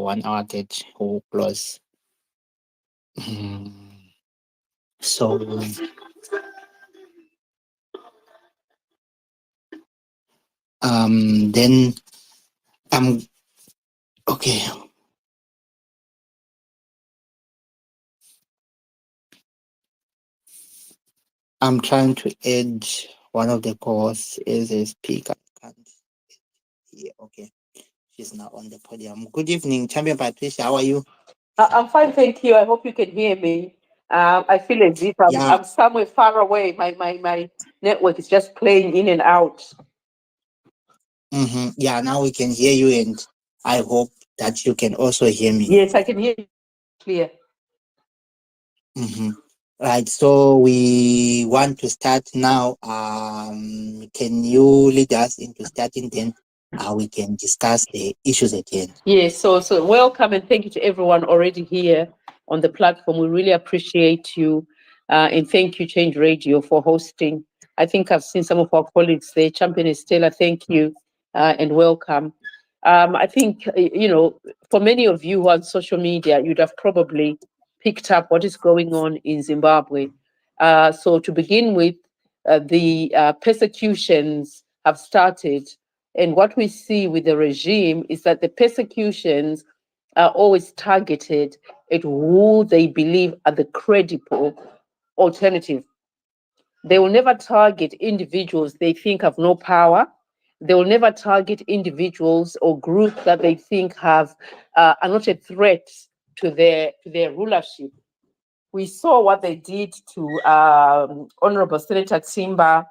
1 hour 30 will close. So then okay. I'm trying to add one of the co-hosts as a speaker. Yeah, okay. She's now on the podium. Good evening, Champion Patricia. How are you? I'm fine, thank you. I hope you can hear me. I feel as if I'm somewhere far away. My network is just playing in and out. Yeah, now we can hear you, and I hope that you can also hear me. Yes, I can hear you clear. Right, so we want to start now. Can you lead us into starting, then we can discuss the issues at hand? Yes, so welcome and thank you to everyone already here on the platform. We really appreciate you, and thank you, Change Radio, for hosting. I think I've seen some of our colleagues there. Champion Estella, thank you, and welcome. I think, for many of you who are on social media, you'd have probably picked up what is going on in Zimbabwe. So to begin with, the persecutions have started. And what we see with the regime is that the persecutions are always targeted at who they believe are the credible alternative. They will never target individuals they think have no power. They will never target individuals or groups that they think are not a threat to their rulership. We saw what they did to Honorable Senator Timba,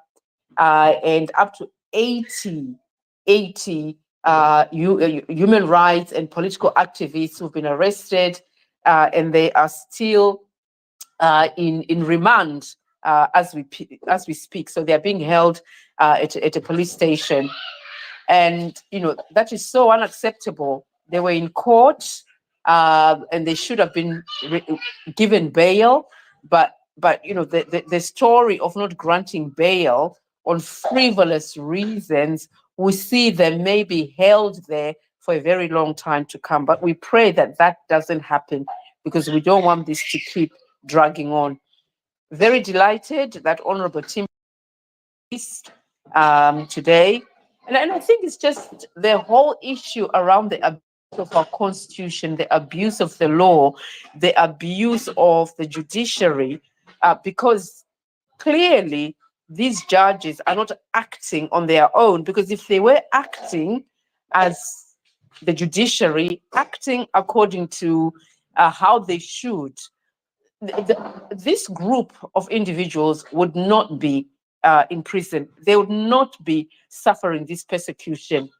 and up to 80 human rights and political activists who've been arrested, and they are still in remand as we speak. So they are being held at a police station, and that is so unacceptable. They were in court, and they should have been given bail, but the story of not granting bail on frivolous reasons, we see them may be held there for a very long time to come. But we pray that that doesn't happen, because we don't want this to keep dragging on. Very delighted that Honorable Timba today. And I think it's just the whole issue around the abuse of our constitution, the abuse of the law, the abuse of the judiciary, because clearly these judges are not acting on their own, because if they were acting as the judiciary, acting according to how they should, this group of individuals would not be in prison. They would not be suffering this persecution.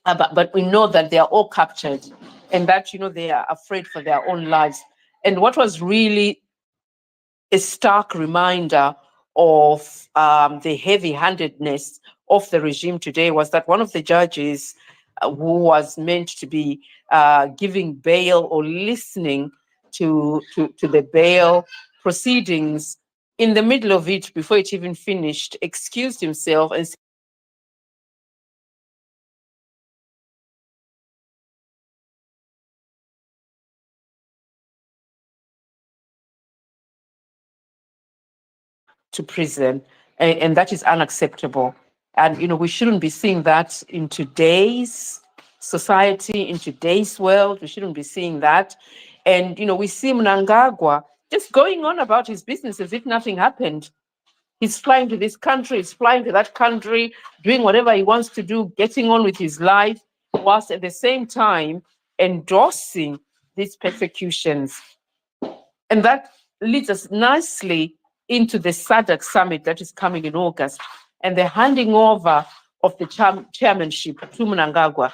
But we know that they are all captured, and that they are afraid for their own lives. And what was really a stark reminder of the heavy-handedness of the regime today was that one of the judges who was meant to be giving bail or listening to the bail proceedings, in the middle of it, before it even finished, excused himself and to prison, and that is unacceptable. And we shouldn't be seeing that in today's society, in today's world. We shouldn't be seeing that. And we see Mnangagwa just going on about his business as if nothing happened. He's flying to this country, he's flying to that country, doing whatever he wants to do, getting on with his life, whilst at the same time endorsing these persecutions. And that leads us nicely into the Sadc summit that is coming in August, and the handing over of the chairmanship to Mnangagwa.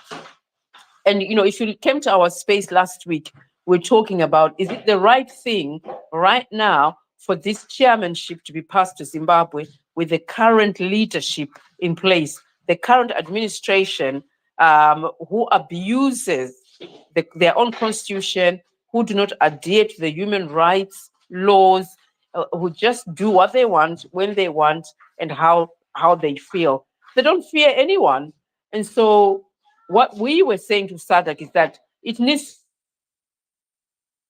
And if you came to our space last week, we're talking about, is it the right thing right now for this chairmanship to be passed to Zimbabwe with the current leadership in place, the current administration, who abuses their own constitution, who do not adhere to the human rights laws, who just do what they want, when they want, and how they feel. They don't fear anyone. And so what we were saying to Sadc is that it needs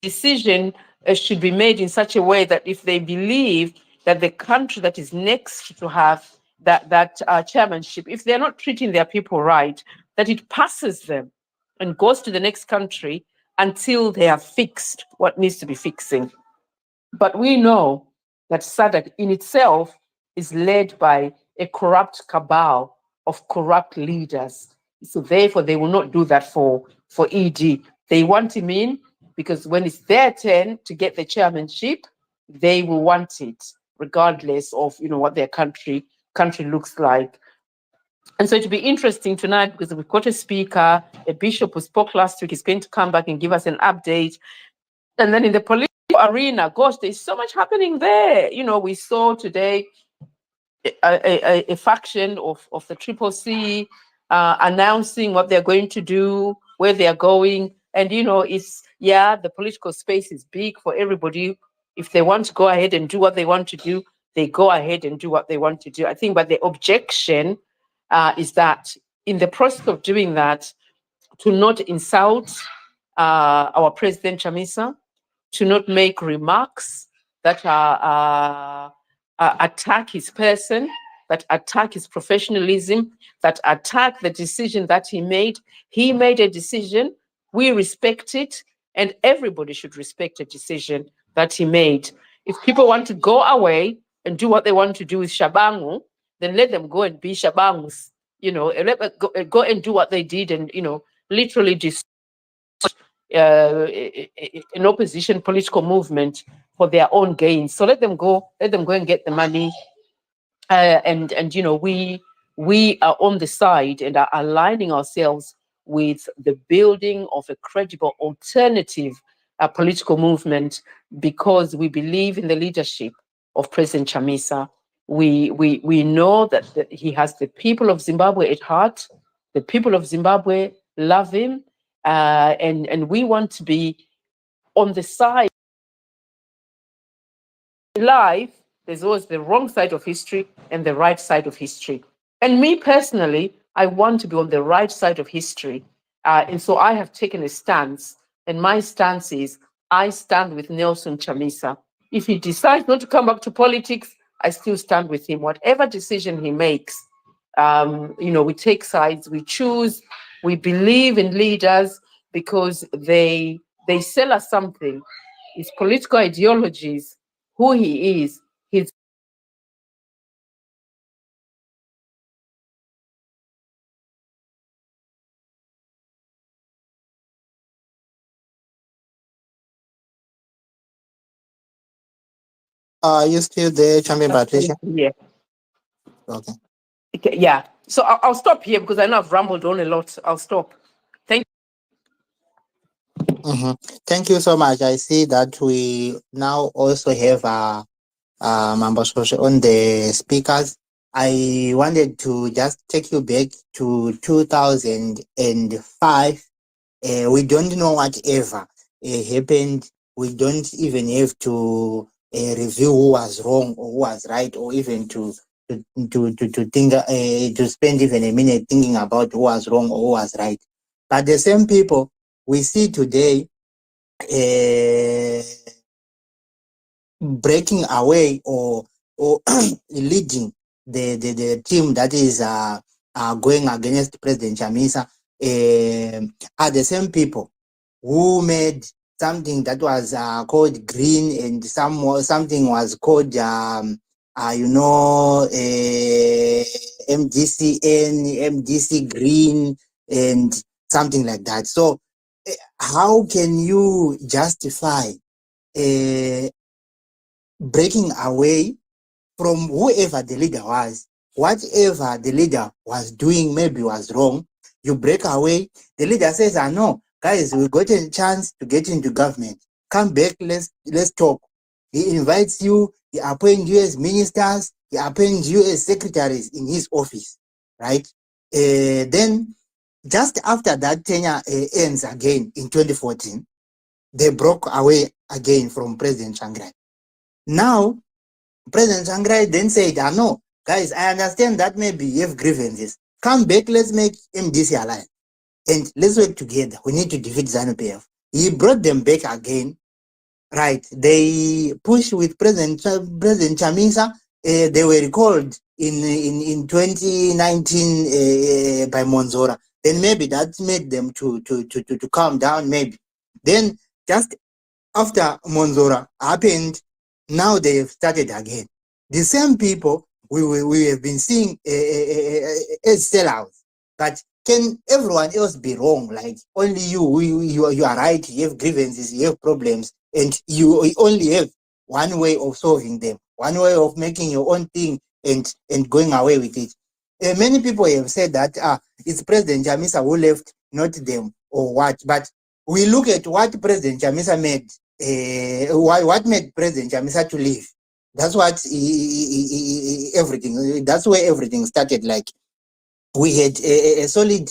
decision should be made in such a way that if they believe that the country that is next to have that chairmanship, if they're not treating their people right, that it passes them and goes to the next country until they have fixed what needs to be fixing. But we know that Sadc in itself is led by a corrupt cabal of corrupt leaders. So therefore, they will not do that for ED. They want him in because when it's their turn to get the chairmanship, they will want it, regardless of what their country looks like. And so it'll be interesting tonight because we've got a speaker, a bishop who spoke last week is going to come back and give us an update. And then in the political arena, gosh, there's so much happening there. We saw today a faction of the Triple C announcing what they're going to do, where they're going. And, the political space is big for everybody. If they want to go ahead and do what they want to do, they go ahead and do what they want to do. I think, but the objection is that in the process of doing that, to not insult our President Chamisa, to not make remarks that attack his person, that attack his professionalism, that attack the decision that he made. He made a decision, we respect it, and everybody should respect a decision that he made. If people want to go away and do what they want to do with Shabangu, then let them go and be Shabangus, let them go and do what they did and, literally an opposition political movement for their own gains. So let them go and get the money. And we are on the side and are aligning ourselves with the building of a credible alternative political movement because we believe in the leadership of President Chamisa. We know that he has the people of Zimbabwe at heart. The people of Zimbabwe love him. And we want to be on the side. In life, there's always the wrong side of history and the right side of history. And me personally, I want to be on the right side of history. And so I have taken a stance. And my stance is I stand with Nelson Chamisa. If he decides not to come back to politics, I still stand with him. Whatever decision he makes, we take sides, we choose, we believe in leaders because they sell us something. His political ideologies, who he is, his Are you still there, Champion Patricia? yeah. Okay. Yeah. So I'll stop here because I know I've rambled on a lot. I'll stop. Thank you. Mm-hmm. Thank you so much. I see that we now also have members on the speakers. I wanted to just take you back to 2005. We don't know whatever happened. We don't even have to review who was wrong or who was right, or even to think to spend even a minute thinking about who was wrong or who was right. But the same people we see today breaking away or leading the team that is going against President Chamisa are the same people who made something that was called green and something was called MDC green and something like that. So how can you justify breaking away from whoever the leader was? Whatever the leader was doing maybe was wrong. You break away. The leader says, no, guys, we got a chance to get into government. Come back, let's talk. He invites you, he appoints you as ministers, he appoints you as secretaries in his office, right? Then, just after that tenure ends again in 2014, they broke away again from President Tsvangirai. Now, President Tsvangirai then said, no, guys, I understand that maybe you have grievances. Come back, let's make MDC alliance. and let's work together. We need to defeat ZANU-PF. He brought them back again, right? They pushed with President Chamisa. They were recalled in 2019 by Monzora. Then maybe that made them to calm down. Maybe then just after Monzora happened, now they have started again. The same people we have been seeing as sellouts. But can everyone else be wrong? Like only you are right, you have grievances, you have problems, and you only have one way of solving them, one way of making your own thing and going away with it. Many people have said that it's President Jamisa who left, not them, or what. But we look at what President Chamisa made. What made President Chamisa to leave? That's what everything. That's where everything started. Like we had a solid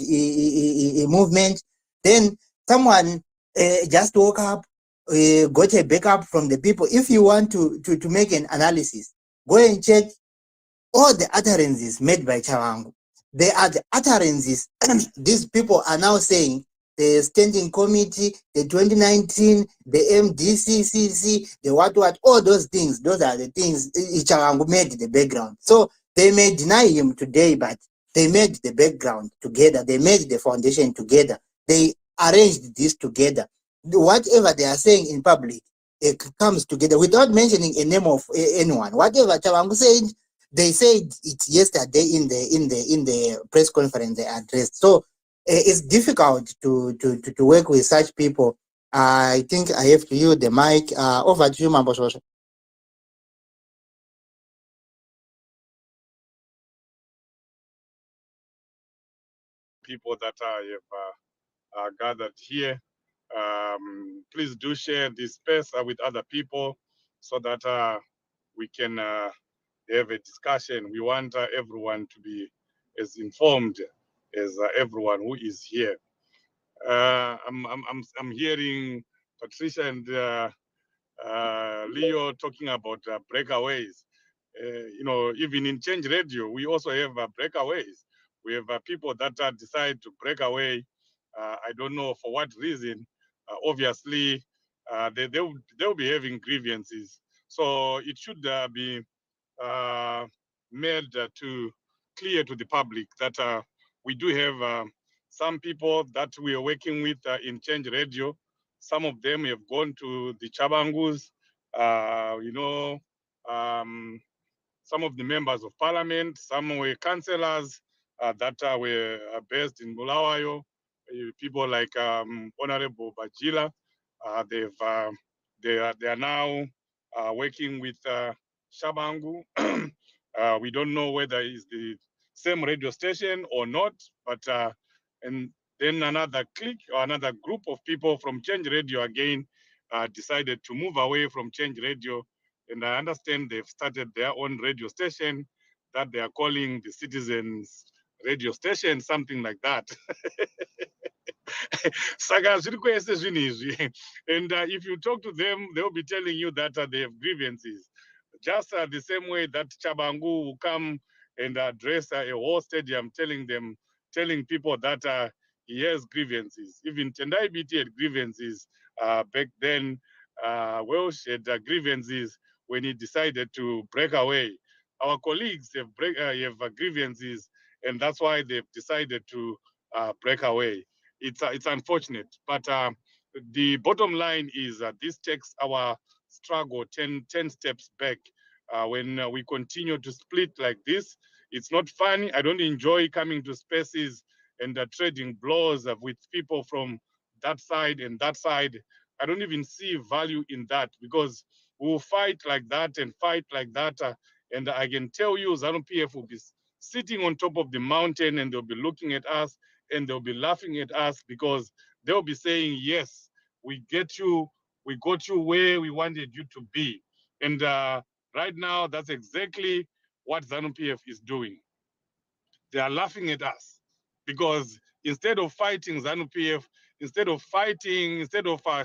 movement. Then someone just woke up, got a backup from the people. If you want to make an analysis, go and check all the utterances made by Chawangu. They are the utterances these people are now saying. The standing committee, the 2019, the MDCCC, the what, all those things, those are the things Chawangu made the background. So they may deny him today, but they made the background together. They made the foundation together. They arranged this together. Whatever they are saying in public, it comes together without mentioning a name of anyone. Whatever Chawangu said, they said it yesterday in the press conference they addressed. So it's difficult to work with such people. I think I have to use the mic. Over to you, Mambososho. People that I have gathered here. Please do share this space with other people so that we can have a discussion. We want everyone to be as informed as everyone who is here. I'm hearing Patricia and Leo talking about breakaways. Even in Change Radio, we also have breakaways. We have people that decide to break away. I don't know for what reason. Obviously, they'll be having grievances. So it should be made to clear to the public that we do have some people that we are working with in Change Radio. Some of them have gone to the Chabangus, some of the members of parliament, some were councillors that were based in Bulawayo, people like Honorable Bajila. They are now working with Shabangu. We don't know whether it's the same radio station or not, but and then another clique or another group of people from Change Radio again decided to move away from Change Radio, and I understand they've started their own radio station that they are calling the Citizens Radio Station, something like that. Saka zviri kwese zvinhu izvi. And if you talk to them, they'll be telling you that they have grievances. Just the same way that Chabangu will come and address a whole stadium telling people that he has grievances. Even Tendai BT had grievances back then. Welsh had grievances when he decided to break away. Our colleagues have grievances, and that's why they've decided to break away. It's unfortunate, but the bottom line is this takes our struggle 10 steps back. When we continue to split like this, it's not funny. I don't enjoy coming to spaces and trading blows with people from that side and that side. I don't even see value in that, because we'll fight like that and fight like that. And I can tell you, ZANU PF will be sitting on top of the mountain and they'll be looking at us and they'll be laughing at us, because they'll be saying, yes, we got you where we wanted you to be. And right now, that's exactly what ZANU PF is doing. They are laughing at us, because instead of fighting ZANU PF, instead of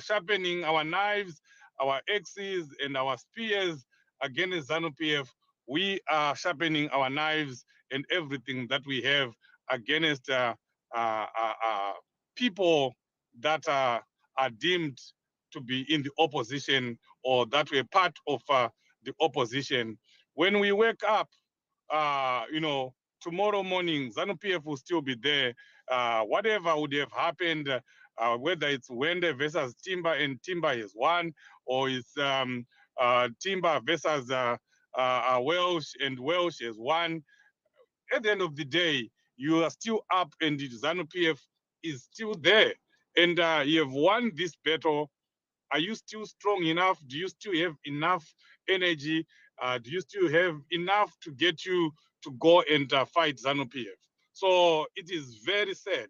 sharpening our knives, our axes, and our spears against ZANU PF, we are sharpening our knives and everything that we have against people that are deemed to be in the opposition or that were part of the opposition. When we wake up, tomorrow morning, ZANU-PF will still be there. Whatever would have happened, whether it's Wende versus Timba and Timba is one, or it's Timba versus Welsh and Welsh is one. At the end of the day, you are still up and the ZANU-PF is still there. And you have won this battle. Are you still strong enough? Do you still have enough energy? Do you still have enough to get you to go and fight ZANU-PF? So it is very sad.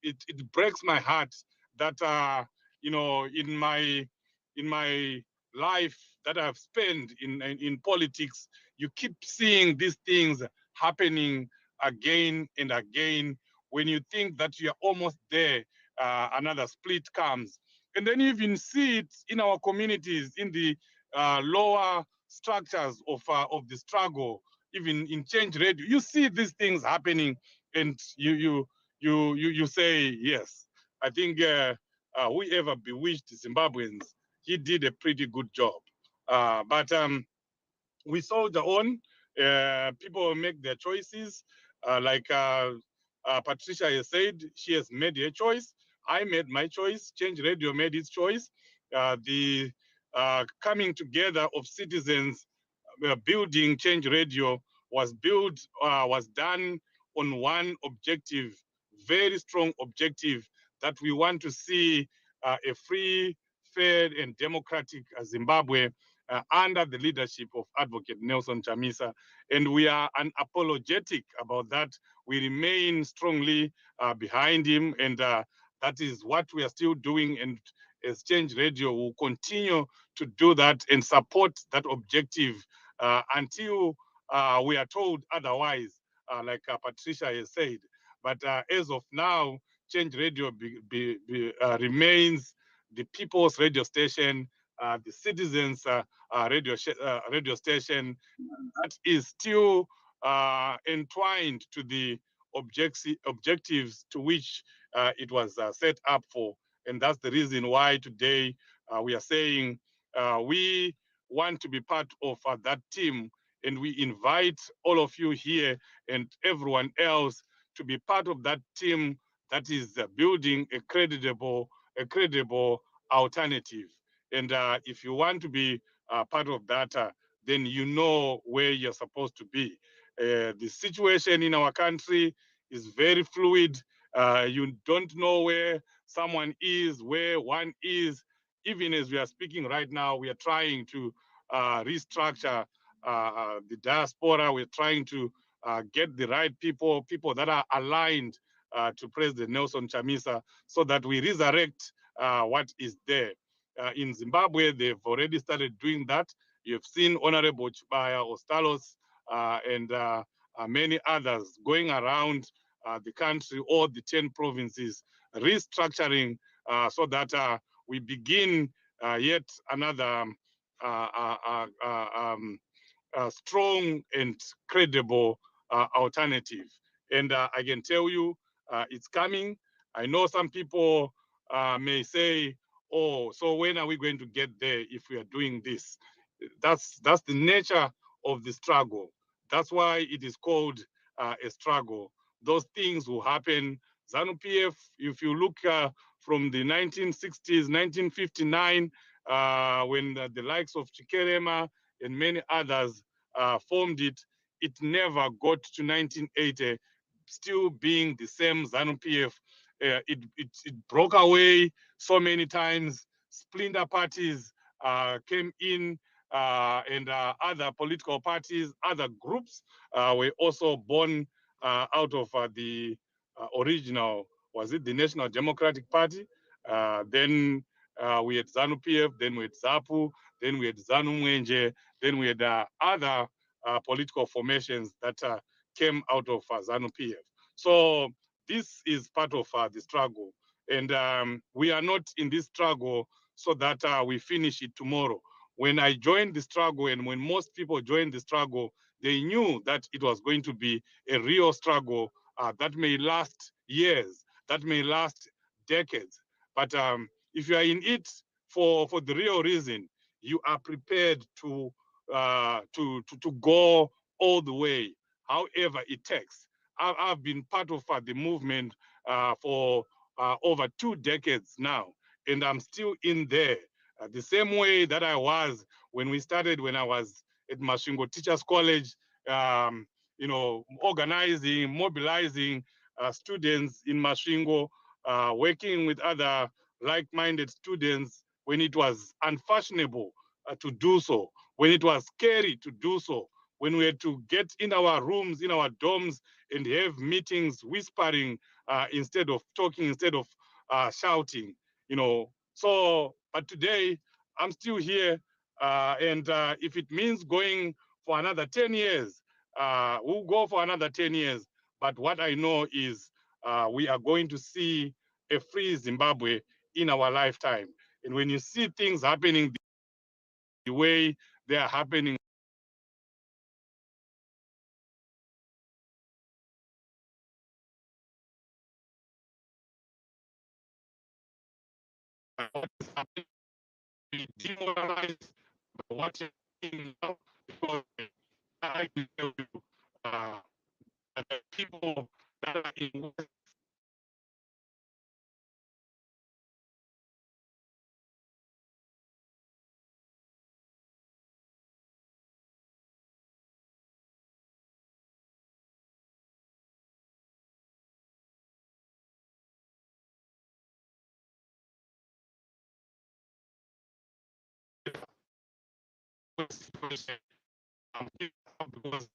It breaks my heart that in my life that I've spent in politics, you keep seeing these things happening again and again. When you think that you are almost there, another split comes. And then you even see it in our communities, in the lower structures of the struggle, even in Change Radio. You see these things happening, and you say, yes, I think whoever bewitched Zimbabweans, he did a pretty good job. But we soldier on. People make their choices. Like Patricia has said, she has made her choice. I made my choice. Change Radio made its choice. The coming together of citizens building Change Radio was done on one objective, very strong objective, that we want to see a free, fair, and democratic Zimbabwe under the leadership of Advocate Nelson Chamisa. And we are unapologetic about that. We remain strongly behind him, and that is what we are still doing. And Exchange Radio will continue to do that and support that objective until we are told otherwise, like Patricia has said. But as of now, Change Radio remains the people's radio station, the citizens' radio station that is still entwined to the objectives to which it was set up for. And that's the reason why today we are saying we want to be part of that team, and we invite all of you here and everyone else to be part of that team that is building a credible alternative. And if you want to be part of that, then you know where you're supposed to be. The situation in our country is very fluid. You don't know where someone is, where one is. Even as we are speaking right now, we are trying to restructure the diaspora. We're trying to get the right people that are aligned to President Nelson Chamisa, so that we resurrect what is there. In Zimbabwe, they've already started doing that. You've seen Honorable Chibaya Ostalos and many others going around the country, all the 10 provinces, restructuring so that we begin yet another strong and credible alternative. And I can tell you it's coming. I know some people may say, oh, so when are we going to get there if we are doing this? That's the nature of the struggle. That's why it is called a struggle. Those things will happen. ZANU-PF, if you look from the 1960s, 1959, when the likes of Chikerema and many others formed it, it never got to 1980 still being the same ZANU-PF. It broke away so many times. Splinter parties came in, and other political parties, other groups were also born out of the original, was it the National Democratic Party? Then we had ZANU-PF, then we had ZAPU, then we had ZANU-Mwenje, then we had other political formations that came out of ZANU-PF. So this is part of the struggle. And we are not in this struggle so that we finish it tomorrow. When I joined the struggle, and when most people joined the struggle, they knew that it was going to be a real struggle that may last years, that may last decades. But if you are in it for the real reason, you are prepared to go all the way, however it takes. I've been part of the movement for over 2 decades now, and I'm still in there the same way that I was when we started, when I was at Masvingo Teachers College, organizing, mobilizing students in Masvingo, working with other like-minded students when it was unfashionable to do so, when it was scary to do so, when we had to get in our rooms, in our dorms, and have meetings whispering instead of talking, instead of shouting, So, but today, I'm still here, and if it means going for another 10 years, we'll go for another 10 years. But what I know is we are going to see a free Zimbabwe in our lifetime. And when you see things happening the way they are happening, what is happening, we demoralize what is happening now, because I can tell you that the people that are in situation, because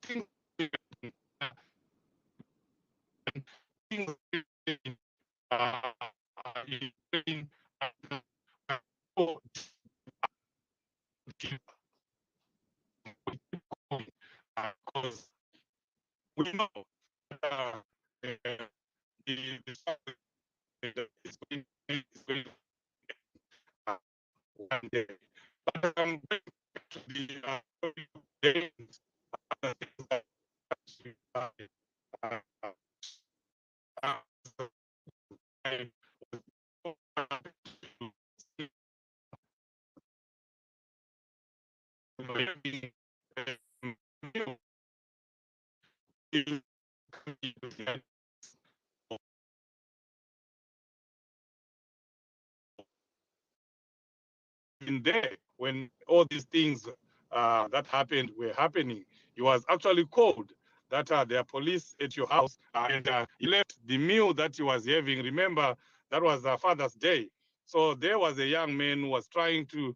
things things uh, in because we know uh, the fact that it's going uh, one day. But I'm going to the gains, things that actually uh, uh, I was maybe in there when all these things that happened were happening. He was actually called that there are police at your house, and he left the meal that he was having. Remember, that was Father's Day. So there was a young man who was trying to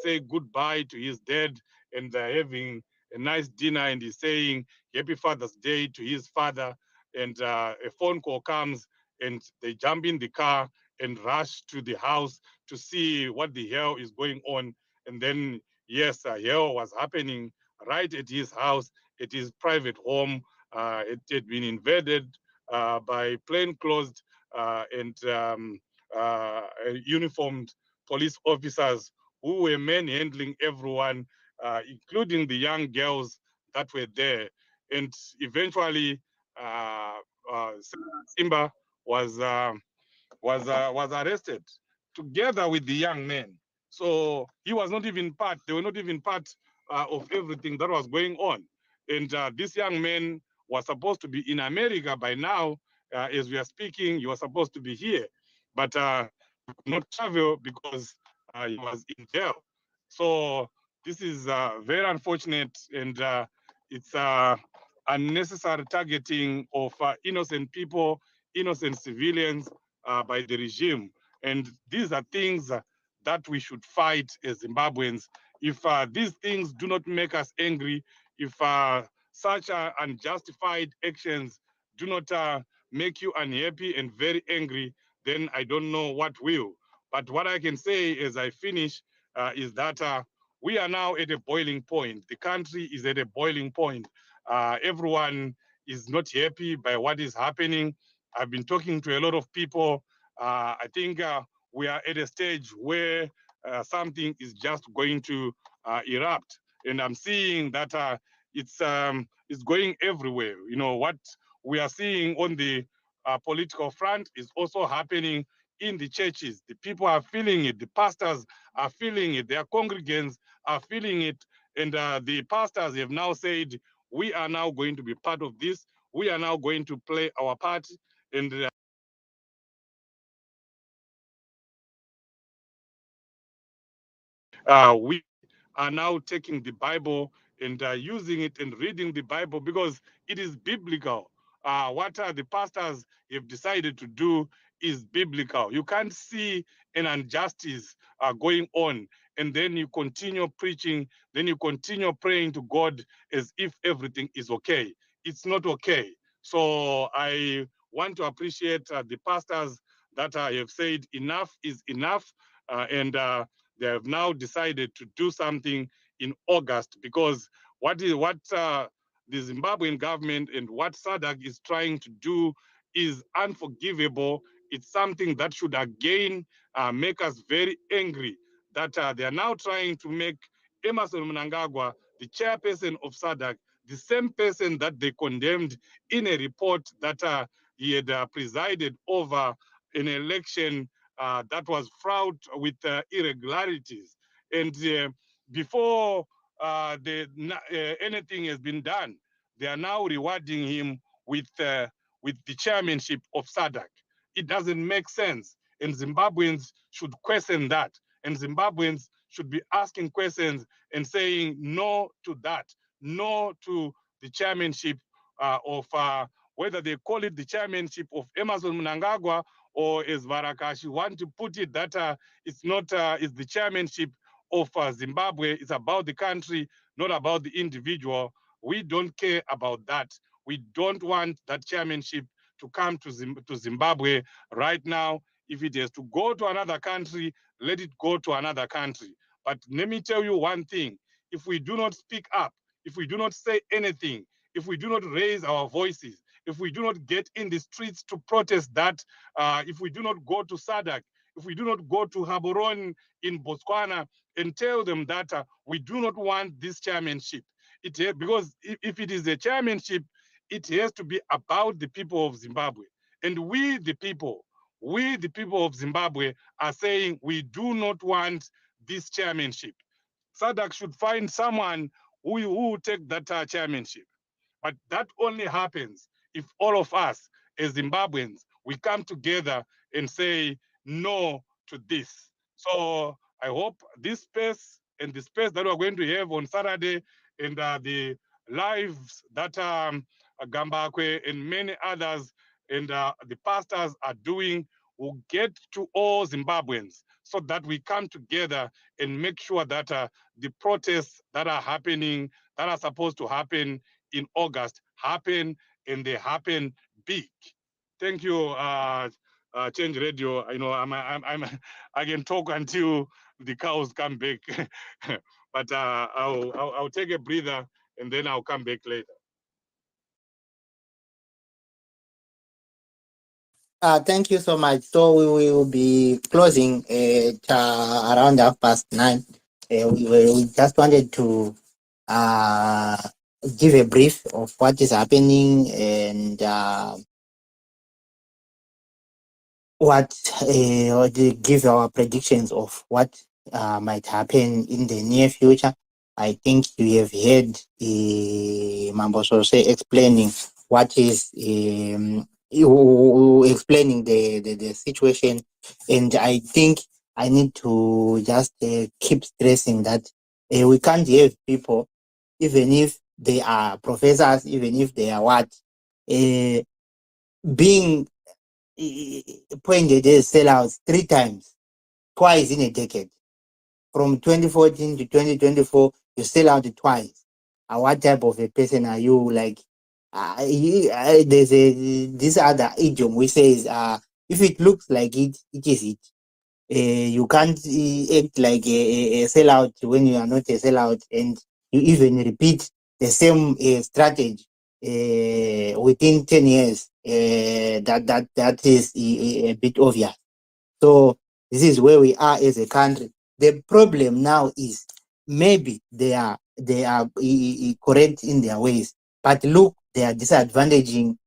say goodbye to his dad, and having a nice dinner, and he's saying Happy Father's Day to his father. And a phone call comes, and they jump in the car and rush to the house to see what the hell is going on. And then, yes, hell was happening right at his house, at his private home. It had been invaded by plainclothes and uniformed police officers who were manhandling everyone, including the young girls that were there. And eventually, Timba was was arrested together with the young men. So he was not even part. They were not even part of everything that was going on. And this young man was supposed to be in America by now. As we are speaking, he was supposed to be here, but could not travel because he was in jail. So this is very unfortunate, and it's unnecessary targeting of innocent people, innocent civilians by the regime. And these are things that we should fight as Zimbabweans. If these things do not make us angry, if such unjustified actions do not make you unhappy and very angry, then I don't know what will. But what I can say as I finish is that we are now at a boiling point. The country is at a boiling point. Everyone is not happy by what is happening. I've been talking to a lot of people. I think we are at a stage where something is just going to erupt. And I'm seeing that it's going everywhere. You know, what we are seeing on the political front is also happening in the churches. The people are feeling it. The pastors are feeling it. Their congregants are feeling it. And the pastors have now said, we are now going to be part of this. We are now going to play our part. And we are now taking the Bible and using it and reading the Bible because it is biblical. What the pastors have decided to do is biblical. You can't see an injustice going on and then you continue preaching, then you continue praying to God as if everything is okay. It's not okay. So I want to appreciate the pastors that have said enough is enough, and they have now decided to do something in August because what the Zimbabwean government and what Sadc is trying to do is unforgivable. It's something that should again make us very angry that they are now trying to make Emerson Mnangagwa the chairperson of Sadc, the same person that they condemned in a report that he had presided over an election that was fraught with irregularities. And before anything has been done, they are now rewarding him with the chairmanship of Sadc. It doesn't make sense. And Zimbabweans should question that. And Zimbabweans should be asking questions and saying no to that, no to the chairmanship of whether they call it the chairmanship of Emerson Mnangagwa or as Varakashi want to put it, that it's not it's the chairmanship of Zimbabwe. It's about the country, not about the individual. We don't care about that. We don't want that chairmanship to come to Zimbabwe right now. If it has to go to another country, let it go to another country. But let me tell you one thing. If we do not speak up, if we do not say anything, if we do not raise our voices, if we do not get in the streets to protest that, if we do not go to Sadc, if we do not go to Gaborone in Botswana and tell them that we do not want this chairmanship, because if it is a chairmanship, it has to be about the people of Zimbabwe. And we, the people of Zimbabwe, are saying we do not want this chairmanship. Sadc should find someone who will take that chairmanship. But that only happens if all of us as Zimbabweans, we come together and say no to this. So I hope this space and the space that we're going to have on Saturday and the lives that Gambakwe and many others and the pastors are doing will get to all Zimbabweans so that we come together and make sure that the protests that are happening, that are supposed to happen in August, happen and they happen big. Thank you, Change Radio. You know, I can talk until the cows come back, but I'll take a breather and then I'll come back later. Thank you so much. So we will be closing at around 9:30. We just wanted to give a brief of what is happening and give our predictions of what might happen in the near future. I think you have heard Mambo Sose explaining what is explaining the situation, and I think I need to just keep stressing that we can't have people, even if they are professors, even if they are what, being pointed as sellouts 3 times, twice in a decade. From 2014 to 2024, you sell out twice. What type of a person are you? Like, there's this other idiom we say is, if it looks like it, it is it. You can't act like a sellout when you are not a sellout, and you even repeat the same strategy within 10 years. That is a bit obvious. So this is where we are as a country. The problem now is maybe they are correct in their ways, but look, they are disadvantaging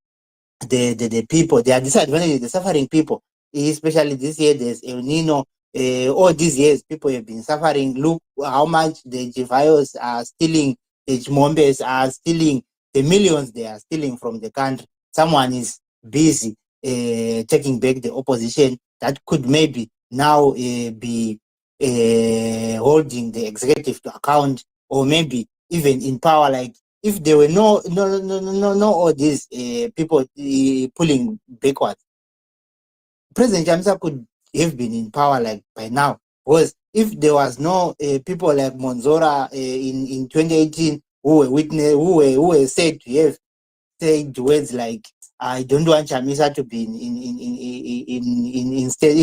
the people, they are disadvantaged, the suffering people, especially this year. There's El Nino. All these years, people have been suffering. Look how much the Jivayos are stealing, the Chimombes are stealing, the millions they are stealing from the country. Someone is busy taking back the opposition that could maybe now be holding the executive to account, or maybe even in power. Like if there were no all these people pulling backwards, President Jamsa could have been in power like by now. Because if there was no people like Monzora in 2018 who were said to have said words like, "I don't want Chamisa to be in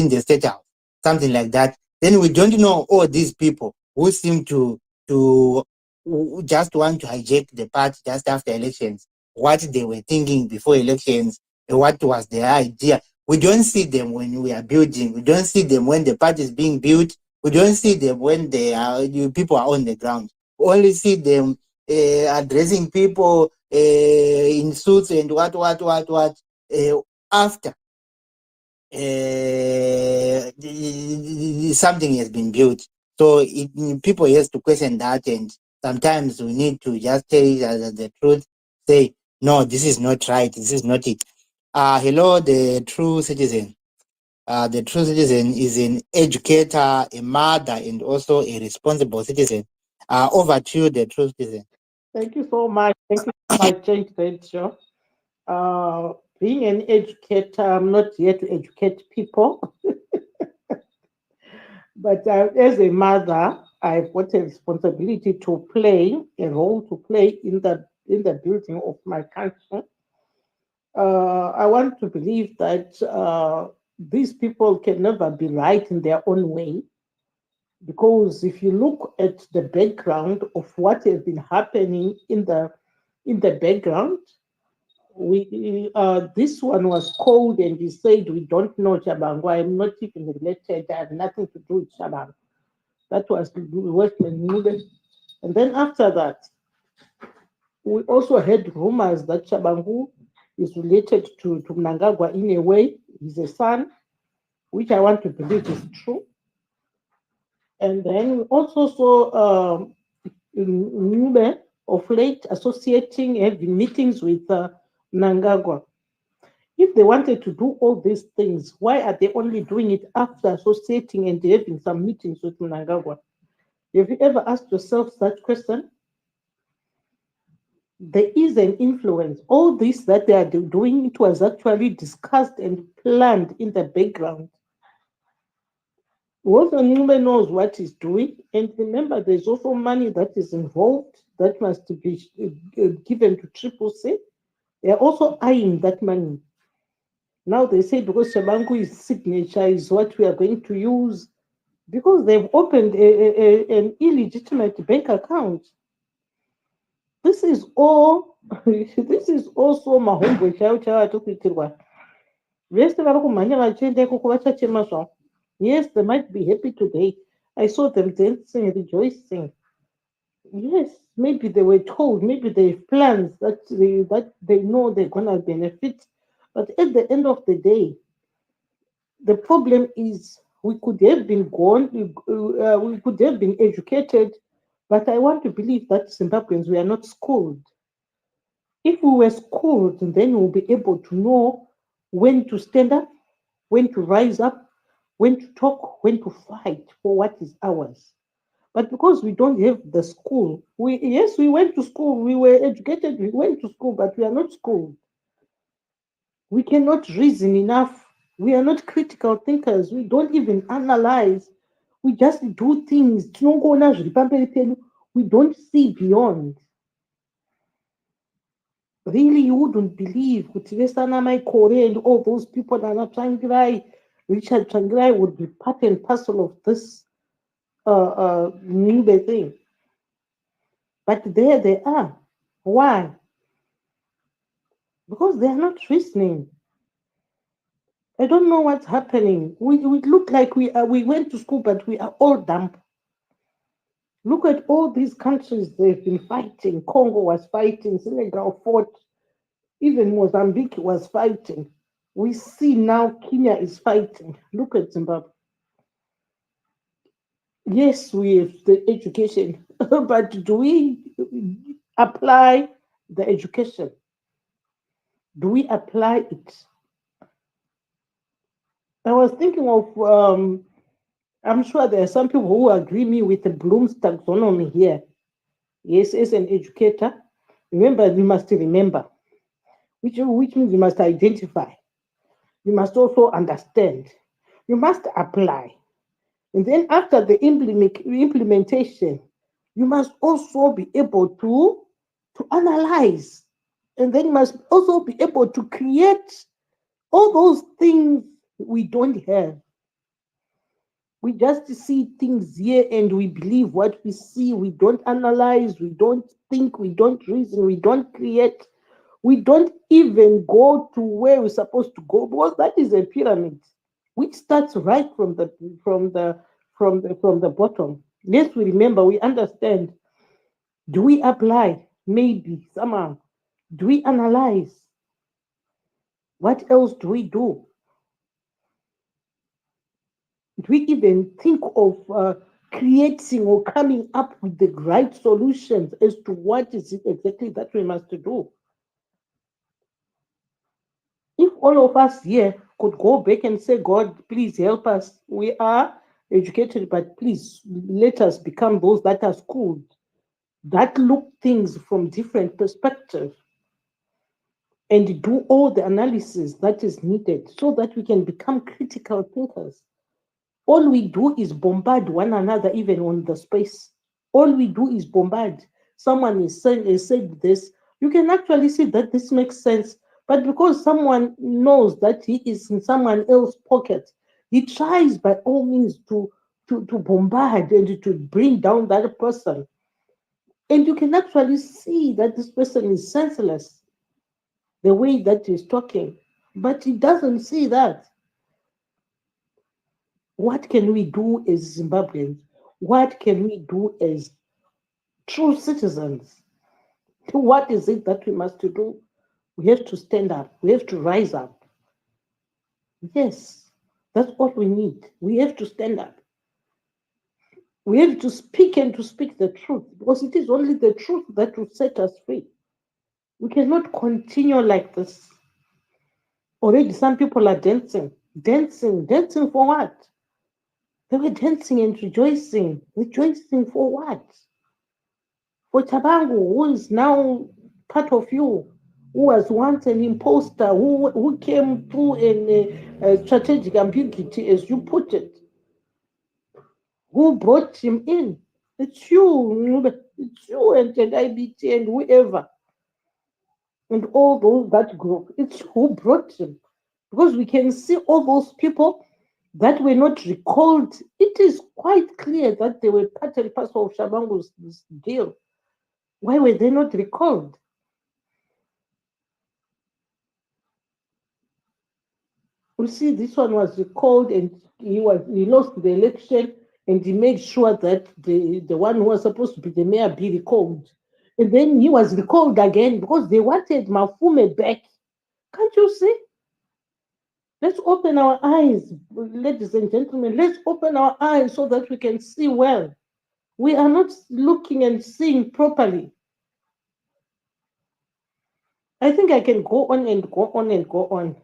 the state house," something like that. Then we don't know all these people who seem to who just want to hijack the party just after elections, what they were thinking before elections, what was their idea. We don't see them when we are building. We don't see them when the party is being built. We don't see them when people are on the ground. We only see them addressing people in suits and what after something has been built. So people has to question that, and sometimes we need to just tell each other the truth. Say, no, this is not right. This is not it. Hello, the true citizen. The true citizen is an educator, a mother, and also a responsible citizen. Over to you, the true citizen. Thank you so much. Thank you so much, Change Rachel. Being an educator, I'm not here to educate people, but as a mother, I've got a responsibility to play, a role to play in the building of my country. I want to believe that these people can never be right in their own way, because if you look at the background of what has been happening in the background, we this one was called and he said, we don't know Chabangu. I'm not even related. I have nothing to do with Chabangu. That was Westman Mude. And then after that, we also heard rumors that Chabangu is related to Mnangagwa in a way. He's a son, which I want to believe is true. And then we also saw Mube of late associating, having meetings with Mnangagwa. If they wanted to do all these things, why are they only doing it after associating and having some meetings with Mnangagwa? Have you ever asked yourself that question? There is an influence. All this that they are doing, it was actually discussed and planned in the background. Also, Nube knows what he's doing. And remember, there's also money that is involved that must be given to Triple C. They are also eyeing that money. Now they say because Shabangu's signature is what we are going to use, because they've opened an illegitimate bank account. This is all. This is also mahombo chao chao atukuitirwa. Yes, they might be happy today. I saw them dancing, rejoicing. Yes, maybe they were told, maybe they have plans that they know they're gonna benefit. But at the end of the day, the problem is we could have been gone, we could have been educated, but I want to believe that Zimbabweans we are not schooled. If we were schooled, then we'll be able to know when to stand up, when to rise up, when to talk, when to fight for what is ours. But because we don't have the school, we went to school, we were educated, we went to school, but we are not schooled. We cannot reason enough. We are not critical thinkers. We don't even analyze. We just do things. We don't see beyond. Really, you wouldn't believe my Korea and all those people that are Changirai, Richard Changirai would be part and parcel of this Nibe thing. But there they are. Why? Because they are not listening. I don't know what's happening. We look like we went to school, but we are all dumb. Look at all these countries they've been fighting. Congo was fighting, Senegal fought. Even Mozambique was fighting. We see now Kenya is fighting. Look at Zimbabwe. Yes, we have the education, but do we apply the education? Do we apply it? I was thinking of, I'm sure there are some people who agree me with the Bloom's taxonomy here. Yes, as an educator, remember, you must remember, which means you must identify. You must also understand. You must apply. And then after the implementation, you must also be able to analyze. And then you must also be able to create all those things we don't have. We just see things here and we believe what we see. We don't analyze, we don't think, we don't reason, we don't create. We don't even go to where we're supposed to go because that is a pyramid which starts right from the bottom. Let's remember, we understand. Do we apply? Maybe somehow. Do we analyze? What else do we do? Do we even think of creating or coming up with the right solutions as to what is it exactly that we must do? If all of us here could go back and say, God, please help us. We are educated, but please let us become those that are schooled, that look things from different perspectives, and do all the analysis that is needed so that we can become critical thinkers. All we do is bombard one another, even on the space. All we do is bombard. Someone is said this. You can actually see that this makes sense. But because someone knows that he is in someone else's pocket, he tries by all means to bombard and to bring down that person. And you can actually see that this person is senseless, the way that he's talking. But he doesn't see that. What can we do as Zimbabweans? What can we do as true citizens? What is it that we must do? We have to stand up. We have to rise up. Yes, that's what we need. We have to stand up. We have to speak and to speak the truth because it is only the truth that will set us free. We cannot continue like this. Already, some people are dancing. Dancing for what? They were dancing and rejoicing. Rejoicing for what? For Tabangu, who is now part of you, who was once an imposter, who came through a strategic ambiguity, as you put it, who brought him in. It's you, and IBT and whoever, and all those that group. It's who brought him. Because we can see all those people that were not recalled. It is quite clear that they were part and parcel of Shabangu's deal. Why were they not recalled? You see, this one was recalled and he lost the election and he made sure that the one who was supposed to be the mayor be recalled. And then he was recalled again because they wanted Mafume back. Can't you see? Let's open our eyes, ladies and gentlemen. Let's open our eyes so that we can see well. We are not looking and seeing properly. I think I can go on and go on and go on.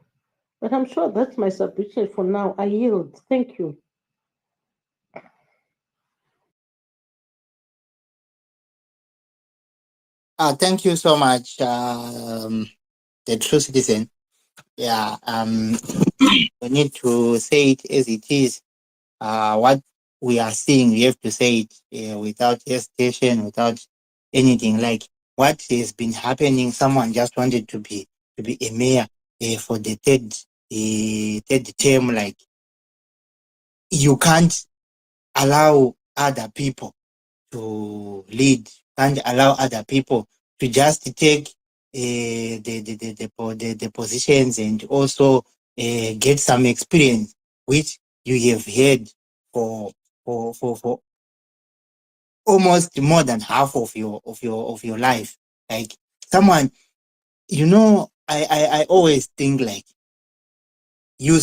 But I'm sure that's my submission for now. I yield. Thank you. Thank you so much, the true citizen. Yeah, we need to say it as it is. What we are seeing, we have to say it without hesitation, without anything. Like what has been happening, someone just wanted to be a mayor for the third term. Like you can't allow other people to lead, can't allow other people to just take the positions and also get some experience which you have had for almost more than half of your life. Like someone, I always think like you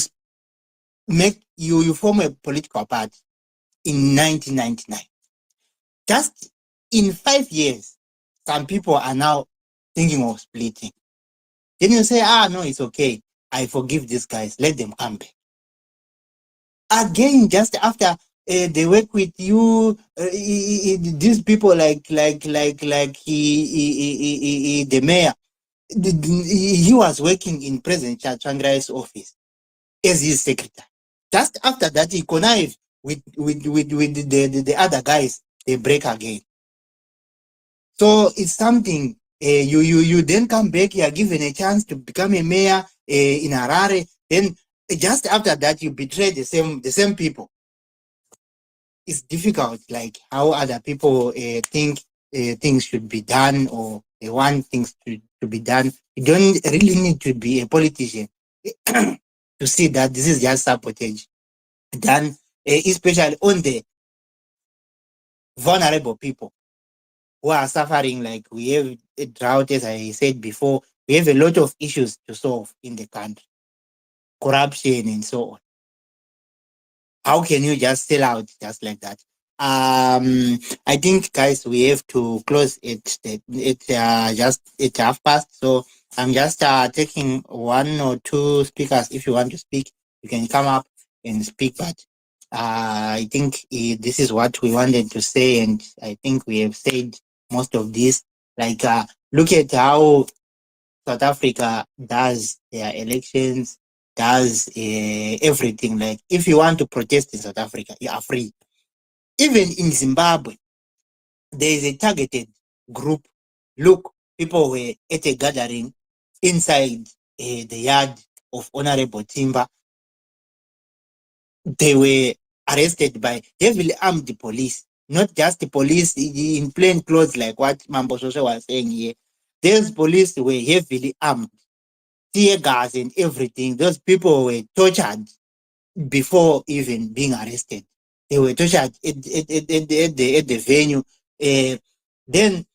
you form a political party in 1999. Just in 5 years, some people are now thinking of splitting. Then you say, no, it's okay. I forgive these guys. Let them come back. Again, just after they work with you, these people like the mayor, he was working in President Chandra's office as his secretary. Just after that, he connived with the other guys. They break again. So it's something. You then come back. You are given a chance to become a mayor in Harare. Then just after that, you betray the same people. It's difficult, like how other people think things should be done, or they want things to be done. You don't really need to be a politician to see that this is just sabotage done, especially on the vulnerable people who are suffering. Like we have a drought, as I said before, we have a lot of issues to solve in the country, corruption and so on. How can you just sell out just like that? I think, guys, we have to close it just at 1:30. So I'm just taking 1 or 2 speakers. If you want to speak, you can come up and speak. But I think this is what we wanted to say, and I think we have said most of this. Like, look at how South Africa does their elections, does everything. Like, if you want to protest in South Africa, you are free. Even in Zimbabwe, there is a targeted group. Look, people were at a gathering inside the yard of Honorable Timba. They were arrested by heavily armed police, not just the police in plain clothes like what Mambo Sose was saying here. Those police were heavily armed, tear gas and everything. Those people were tortured before even being arrested. They were tortured at the venue. Then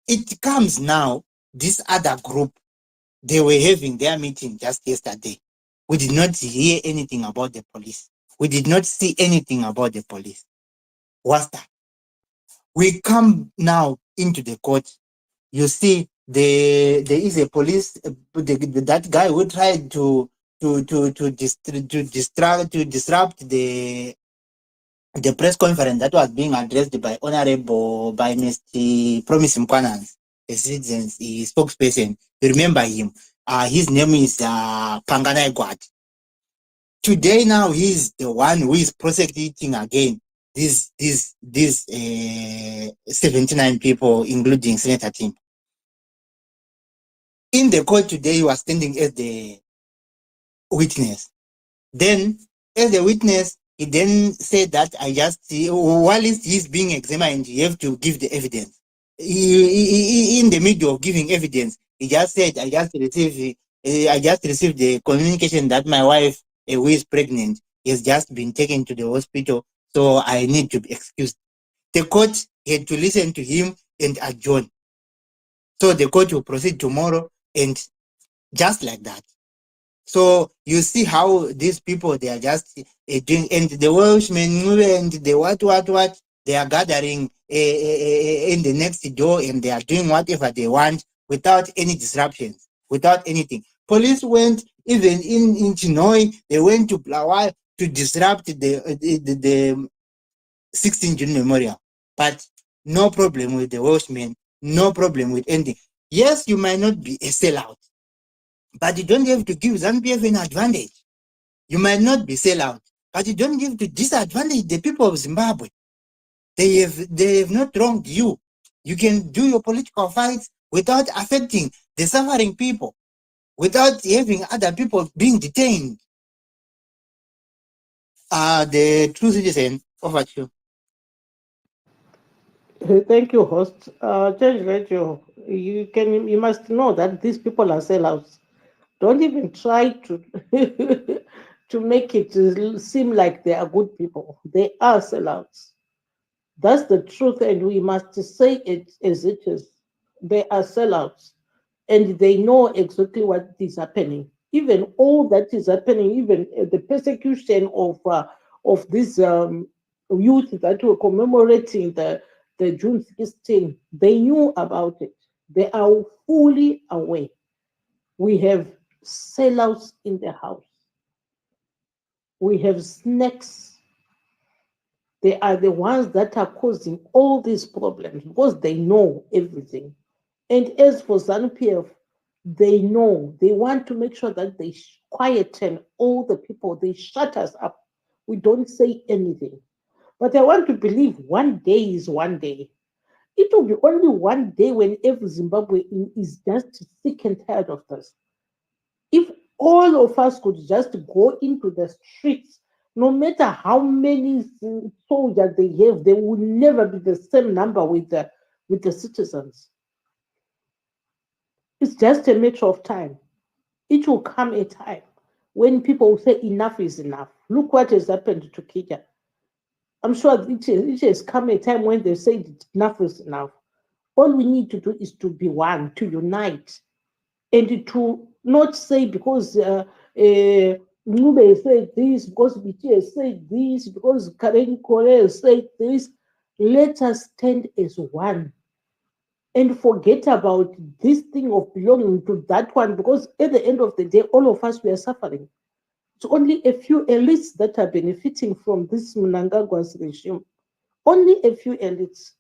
it comes now, this other group, they were having their meeting just yesterday. We did not hear anything about the police. We did not see anything about the police. What's that? We come now into the court. You see, there is a police, that guy who tried to disrupt the press conference that was being addressed by Mr. Promise Mkwanans, a citizen's spokesperson. You remember him? His name is Pangana Egwat. Today now he's the one who is prosecuting again these 79 people, including Senator Timba. In the court today, he was standing as the witness. Then, as the witness, he then said that while he's being examined, you have to give the evidence. In the middle of giving evidence, he just said, I just received the communication that my wife, who is pregnant, has just been taken to the hospital, so I need to be excused. The court had to listen to him and adjourn. So the court will proceed tomorrow, and just like that. So you see how these people, they are just doing, and the Welshmen and the what, they are gathering in the next door, and they are doing whatever they want without any disruptions, without anything. Police went even in Chinhoyi, they went to Blawa to disrupt the 16th June Memorial, but no problem with the Welshmen, no problem with anything. Yes, you might not be a sellout, but you don't have to give ZANU-PF an advantage. You might not be sellout, but you don't have to disadvantage the people of Zimbabwe. They have not wronged you. You can do your political fights without affecting the suffering people, without having other people being detained. The true citizen, over to you. Thank you, host. Judge Reggio, you must know that these people are sellouts. Don't even try to to make it seem like they are good people. They are sellouts. That's the truth, and we must say it as it is. They are sellouts. and they know exactly what is happening. Even all that is happening, even the persecution of these youth that were commemorating the June 16, they knew about it. They are fully aware. We have sellouts in the house. We have snakes. They are the ones that are causing all these problems because they know everything. And as for ZANU-PF, they know they want to make sure that they quieten all the people, they shut us up. We don't say anything. But I want to believe one day is one day. It will be only one day when every Zimbabwean is just sick and tired of this. If all of us could just go into the streets, no matter how many soldiers they have, they will never be the same number with the citizens. It's just a matter of time. It will come a time when people will say enough is enough. Look what has happened to Kenya. I'm sure it has come a time when they say enough is enough. All we need to do is to be one, to unite, and to not say because Ngube said this, because BT has said this, because Karen Kore has said this. Let us stand as one and forget about this thing of belonging to that one, because at the end of the day, all of us were suffering. It's only a few elites that are benefiting from this Mnangagwa's regime. Only a few elites.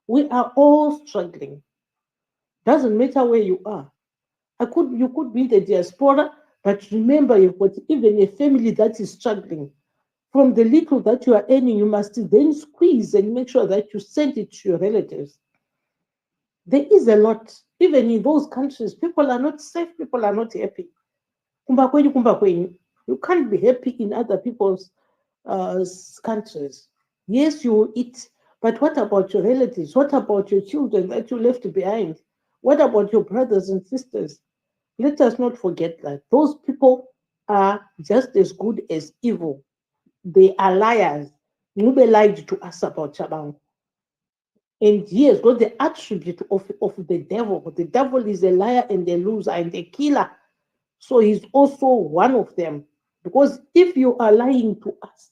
We are all struggling. Doesn't matter where you are. You could be in the diaspora, but remember you've got even a family that is struggling. From the little that you are earning, you must then squeeze and make sure that you send it to your relatives. There is a lot. Even in those countries, people are not safe, people are not happy. Kumba kwenyu, kumba kwenyu. You can't be happy in other people's uh, countries. Yes, you will eat, but what about your relatives? What about your children that you left behind? What about your brothers and sisters? Let us not forget that those people are just as good as evil. They are liars. Nube lied to us about Chabang. And he has got the attribute of the devil. The devil is a liar and a loser and a killer. So he's also one of them. Because if you are lying to us,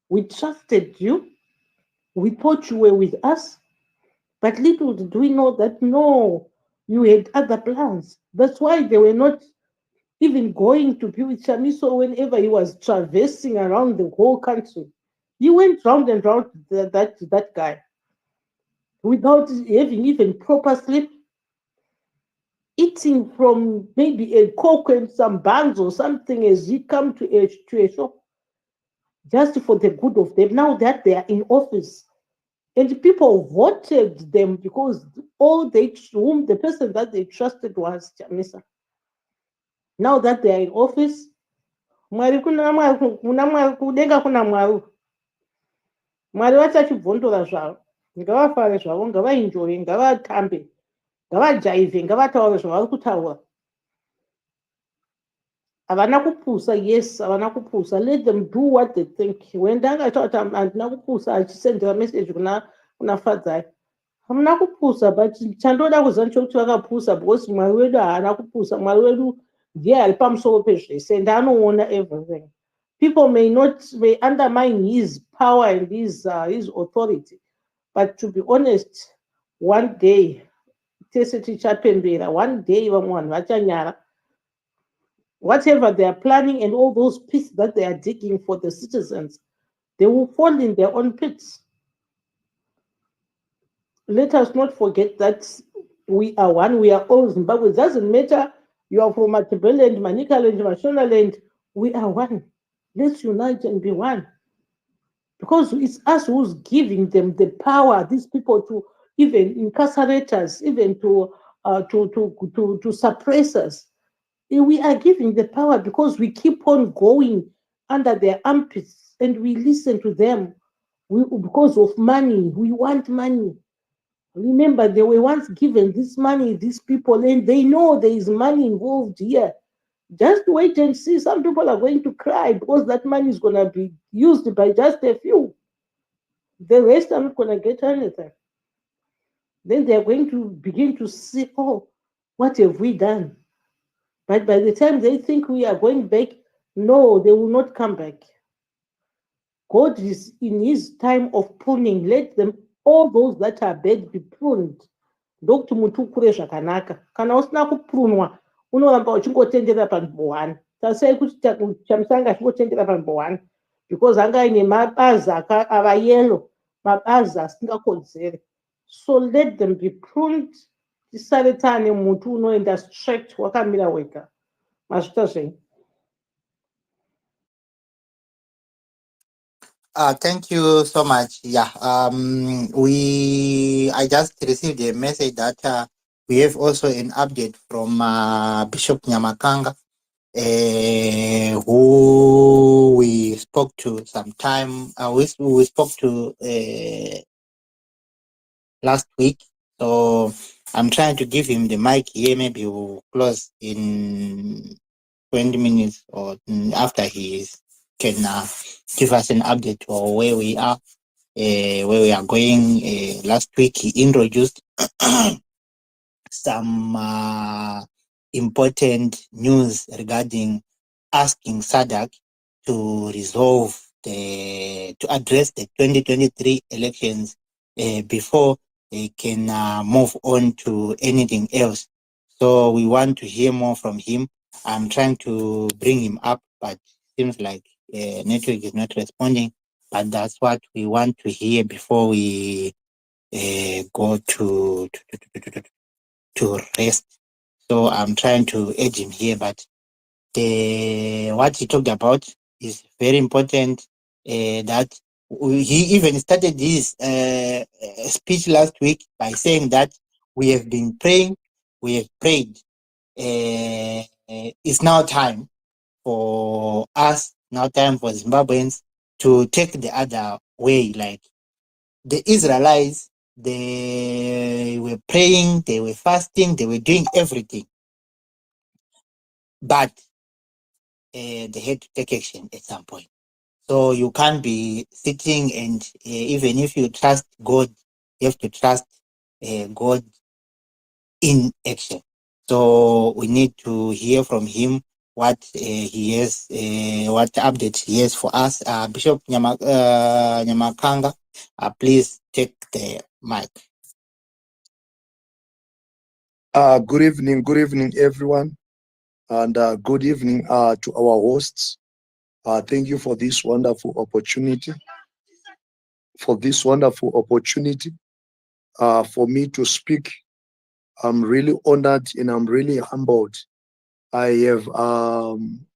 we trusted you, we thought you were with us, but little did we know that no, you had other plans. That's why they were not even going to be with Chamiso whenever he was traversing around the whole country. He went round and round that guy without having even proper sleep, eating from maybe a coke and some buns or something as he come to a shop just for the good of them. Now that they are in office, and people voted them because the person that they trusted was Chamisa. Now that they are in office, Mwari kuna Mwari kudenga kuna Mwari. Mwari vachachibvondora zvavo, ngavafare zvavo, ngavaenjoye, ngavatambe, ngavajaivhe, ngavataure zvavari kutaura. Havana kupusa, yes, havana kupusa. Let them do what they think. When ndanga taura handina kupusa achisendera message kuna Fadzai. Hamuna kupusa, but chandoda kuziva nchokuti vakapusa because Mwari wedu haana kupusa. Mwari wedu ndiye ari pamusoro pezvese and anoona everything. People may undermine his power and his authority, but to be honest, one day tese tichapembera, one day vamwe vanhu vachanyara. Whatever they are planning and all those pits that they are digging for the citizens, they will fall in their own pits. Let us not forget that we are one, we are all Zimbabwe. It doesn't matter you are from Matabeleland, Manicaland, Mashonaland, we are one. Let's unite and be one. Because it's us who's giving them the power, these people, to even incarcerate us, even to suppress us. We are giving the power because we keep on going under their armpits and we listen to them. Because of money, we want money. Remember, they were once given this money, these people, and they know there is money involved here. Just wait and see. Some people are going to cry because that money is going to be used by just a few. The rest are not going to get anything. Then they're going to begin to see, oh, What have we done? But by the time they think we are going back, no, they will not come back. God is in his time of pruning. Let them, all those that are bad, be pruned. Ndokuti muti ukure zvakanaka. Kana usina kuprunwa, unoramba uchingotenderera panzvimbo 1. Tasai kuti chamusanga achingotendera panzvimbo 1 because anga ine mabazi ava yellow, mabazi asingakodzeri. So let them be pruned. Tisare taane muti unoenda straight wakamira wega. Mazvita zvei. Thank you so much. Yeah. I just received a message that we have also an update from Bishop Nyamakanga, who we spoke to sometime. We spoke to last week. So I'm trying to give him the mic here. Maybe we'll close in 20 minutes or after he can give us an update on where we are going. Last week he introduced some important news regarding asking Sadc to address the 2023 elections before they can move on to anything else. So we want to hear more from him. I'm trying to bring him up, but seems like network is not responding. But that's what we want to hear before we go to rest. So I'm trying to urge him here, but what he talked about is very important. That he even started his speech last week by saying that we have been praying, we have prayed. It's now time for us, now time for Zimbabweans to take the other way. Like the Israelites, they were praying, they were fasting, they were doing everything, but they had to take action at some point. So you can't be sitting and even if you trust God, you have to trust God in action. So we need to hear from him what he has, what updates he has for us. Bishop Nyamakanga, please take the mic. Good evening, everyone, and good evening to our hosts. Thank you for this wonderful opportunity. For me to speak, I'm really honored and I'm really humbled. I have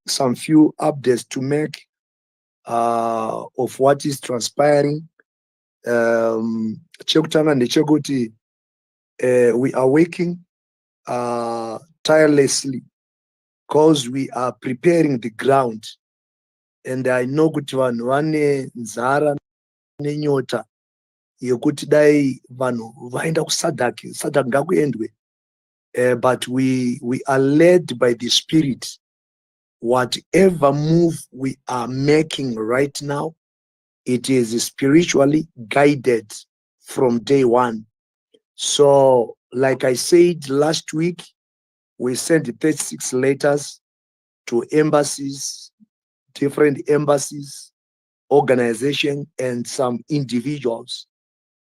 some few updates to make of what is transpiring. Chekutanga ndechekuti we are working tirelessly because we are preparing the ground, and I know kuti vanhu vane nzara nenyota yekuti dai vanhu vaenda kusadhaki ngakuendwe, but we are led by the spirit. Whatever move we are making right now, it is spiritually guided from day one. So like I said last week, we sent 36 letters to embassies, different embassies, organizations, and some individuals.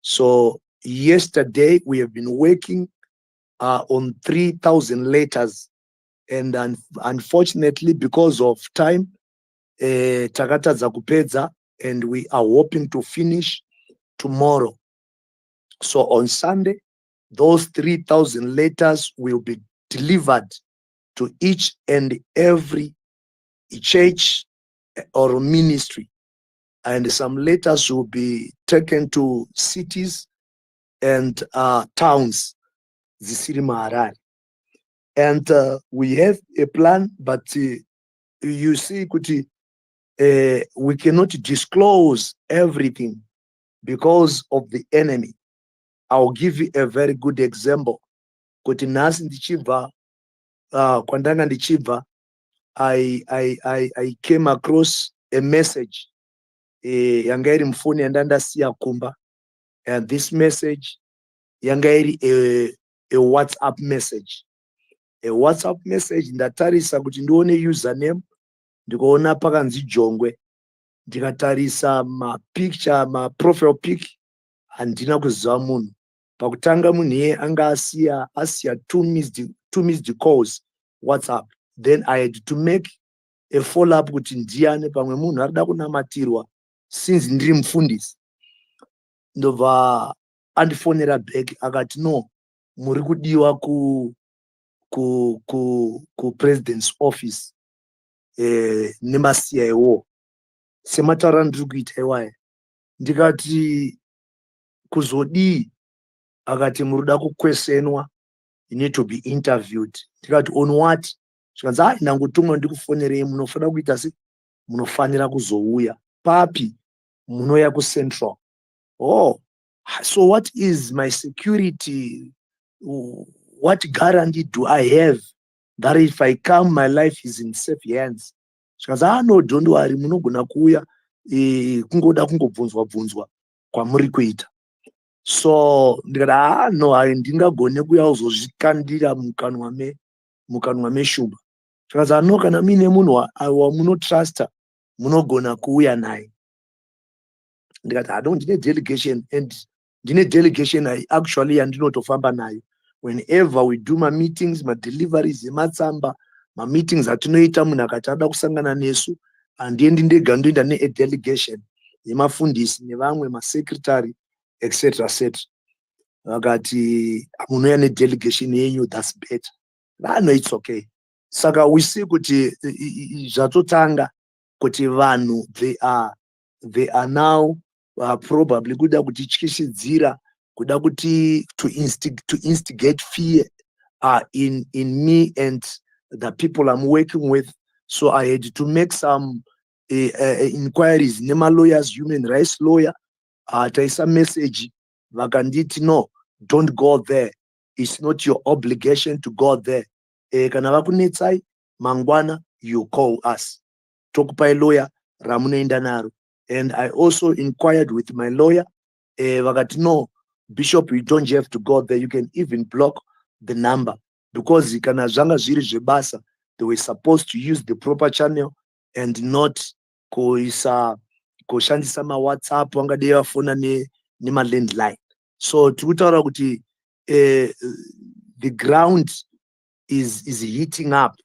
So yesterday we have been working on 3,000 letters, and unfortunately because of time, takatadza kupedza, and we are hoping to finish tomorrow. So on Sunday, those 3,000 letters will be delivered to each and every church or ministry, and some letters will be taken to cities and towns, zisiri maharare. And we have a plan, but you see, kuti, we cannot disclose everything because of the enemy. I'll give you a very good example. Kuti nhasi ndichibva kwandanga ndichibva, I came across a message yanga iri mufoni yandandasiya kumba, and this message yanga iri a WhatsApp message. a WhatsApp message, ndatarisa kuti ndione username, ndikaona pakanzi Jongwe, ndikatarisa picture, profile pic, handina kuziva munhu. Pakutanga munhu iye anga asiya two missed calls WhatsApp. Then I had to make a follow up kuti ndiane, pamwe munhu arida kunamatirwa since ndiri mufundisi. Ndobva andifonera back akati no, muri kudiwa ku president's office nemasiyawo. Semataura ndiri kuita iwaye. Ndikati kuzodii? Akati muruda kukwesenwa, you need to be interviewed. Ndikati on what? Zvikanzi ndangotumwa ndikufonerei, munofanira kuita sei? Munofanira kuzouya. Papi? Munoya kuCentral. Oh, so what is my security? What guarantee do I have that if I come, my life is in safe hands? Zvikanzi no, don't worry, munogona kuuya kungoda kungobvunzwa kwamuri kuita. So ndikati no, handingagone kuuya kuzozvikandira mukanwa meshuba. Zvikanzi no, kana muine munhu wamunotrasta munogona kuuya naye. Ndikati I don't need delegation, and ndine delegation actually yandinotofamba nayo. Whenever we do my meetings, my deliveries, matsamba, my meetings atinoita, munhu akati ada kusangana nesu, handiendi ndega, ndoenda ne delegation yemafundisi nevamwe masecretary etc etc. Vakati munouya nedelegation yenyu, that's better. No, it's okay. Saka we see kuti zvatotanga kuti vanhu they are now probably kuda kutityisidzira, kuda kuti to instigate fear in me and the people I'm working with. So I had to make some inquiries nema lawyers, human rights lawyer, taisa message vakanditi no, don't go there, it's not your obligation to go there. Kana vakunetsai mangwana, you call us, tokupai lawyer ramunoenda naro. And I also inquired with my lawyer, vakati no, Bishop, you don't have to go there, you can even block the number, because kana zvanga zviri zvebasa, they were supposed to use the proper channel and not kushandisa ma WhatsApp wangadei vafona nema landline. So tikutaura kuti the ground is heating up,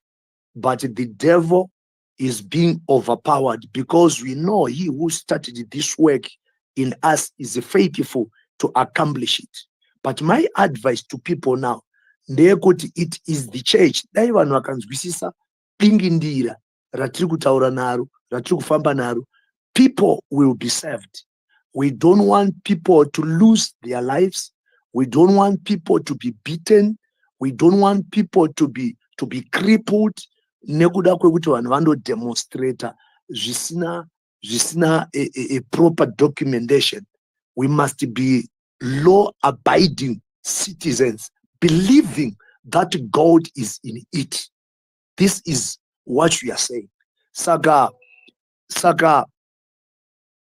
but the devil is being overpowered, because we know he who started this work in us is faithful to accomplish it. But my advice to people now, it is the church. Dai vanhu vakanzwisisa pingindira ratiri kutaura naro, ratiri kufamba naro, people will be saved. We don't want people to lose their lives. We don't want people to be beaten. We don't want people to be crippled. Nekuda kwekuti vanhu vandodemonstrata zvisina a proper documentation. We must be law-abiding citizens, believing that God is in it. This is what we are saying. Saka,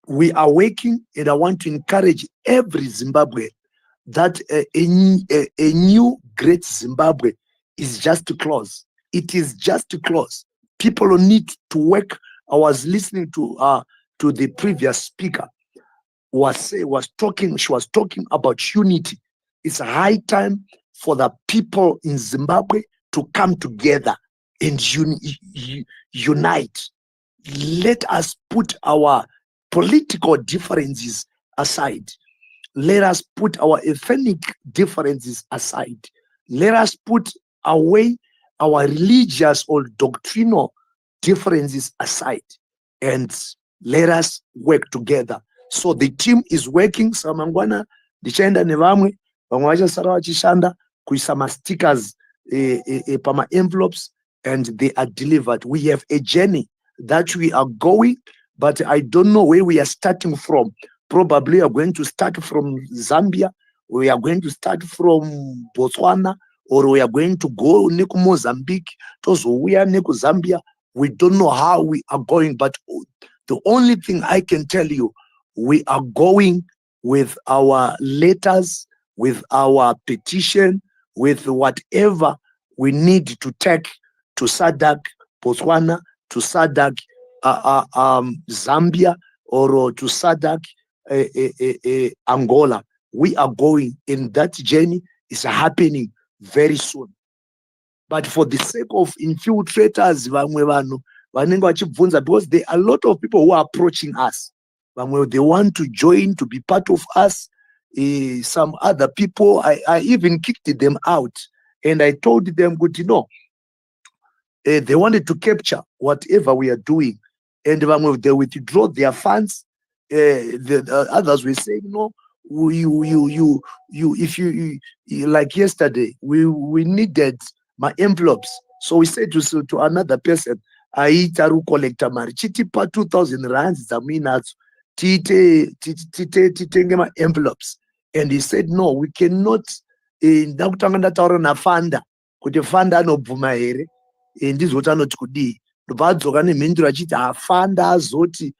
we are working, and I want to encourage every Zimbabwean that a new great Zimbabwe is just close. It is just close. People need to work. I was listening to the previous speaker. She was talking about unity. It's a high time for the people in Zimbabwe to come together and unite. Let us put our political differences aside. Let us put our ethnic differences aside. Let us put away our religious or doctrinal differences aside, and let us work together. So the team is working. Samangwana ndichaenda nevamwe vachasara vachishanda kuisa stickers pama envelopes, and they are delivered. We have a journey that we are going, but I don't know where we are starting from. Probably we are going to start from Zambia, we are going to start from Botswana, or we are going to go neku Mozambique, tozouya neku Zambia. We don't know how we are going, but the only thing I can tell you, we are going with our letters, with our petition, with whatever we need to take to Sadc, Botswana, to Sadc, Zambia, or to Sadc, Angola. We are going, and that journey is happening very soon. But for the sake of infiltrators, because there are a lot of people who are approaching us. They want to join, to be part of us. Some other people, I even kicked them out. And I told them, good, they wanted to capture whatever we are doing. And they withdraw their funds. The others were saying, no, if you like yesterday, we needed my envelopes. So we said to another person, aitaru collector mari chitipa 2,000 rands zaminazo titenge my envelopes. And he said, no, we cannot. Ndakutanga ndataura nafanda kuti fanda anobvuma here ndizvoti anoti kudii. Ndobva adzoka nemhinduro achiti afanda azoti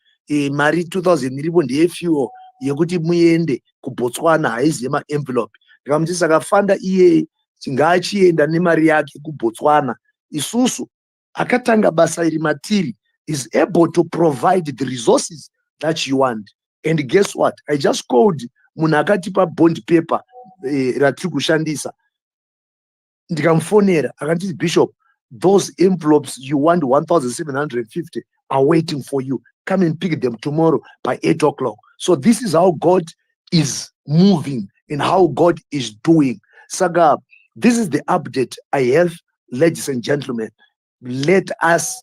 mari 2,000 iripo ndeyefuel yekuti muende kuBotswana, haizi yemaenvelope. Ndikamuti saka fanda iye chingachienda nemari yake kuBotswana. Isusu akatanga basa iri matiri is able to provide the resources that you want. And guess what? I just called munhu akatipa bond paper ratiri kushandisa. Ndikamfonera akati, Bishop, those envelopes you want 1,750 are waiting for you. Come and pick them tomorrow by 8 o'clock. So this is how God is moving and how God is doing. Saga, this is the update I have, ladies and gentlemen. Let us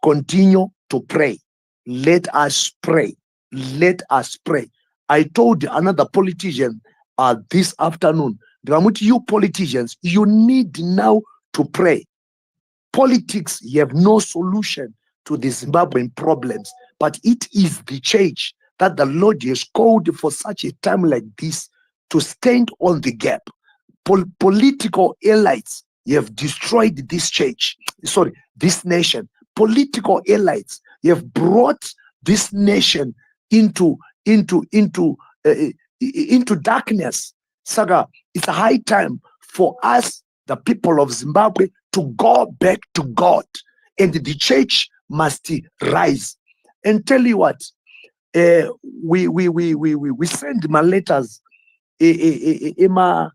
continue to pray. Let us pray. Let us pray. I told another politician this afternoon, you politicians, you need now to pray. Politics, you have no solution to the Zimbabwean problems, but it is the church that the Lord has called for such a time like this to stand on the gap. Political elites, you have destroyed this church, this nation. Political elites, you have brought this nation into darkness. Saga, it's a high time for us, the people of Zimbabwe, to go back to God, and the church must rise. And tell you what, we send my letters in my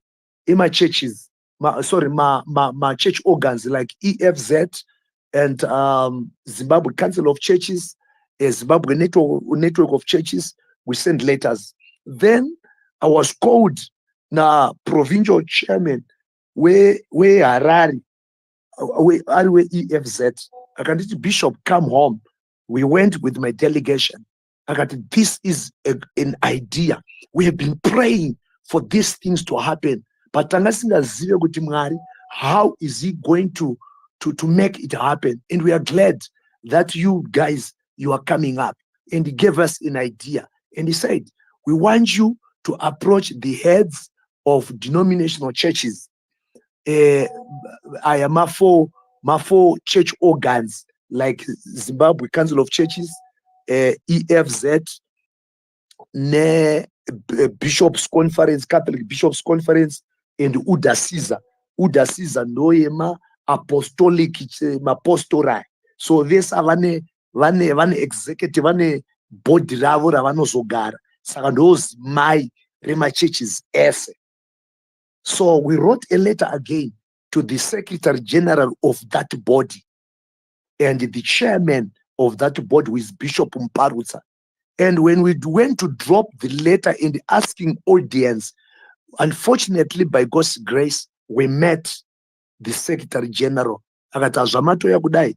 churches, my church organs like EFZ and Zimbabwe Council of Churches, Zimbabwe Network of Churches. We send letters. Then I was called na provincial chairman where Harare, where EFZ. I got the Bishop come home. We went with my delegation. I got this is an idea. We have been praying for these things to happen, but how is he going to make it happen? And we are glad that you guys, you are coming up. And he gave us an idea. And he said, we want you to approach the heads of denominational churches. I am my four church organs like Zimbabwe Council of Churches, EFZ, Bishops Conference, Catholic Bishops Conference, and UDA-CISA. UDA-CISA noema apostolic mapostora. So this vane executive vane board ravo ravanozogara. Saka those my rema churches ese. So we wrote a letter again to the Secretary General of that body and the chairman of that body with Bishop Mparutsa. And when we went to drop the letter in the asking audience, unfortunately, by God's grace, we met the Secretary General. Akatazamato ya kudai.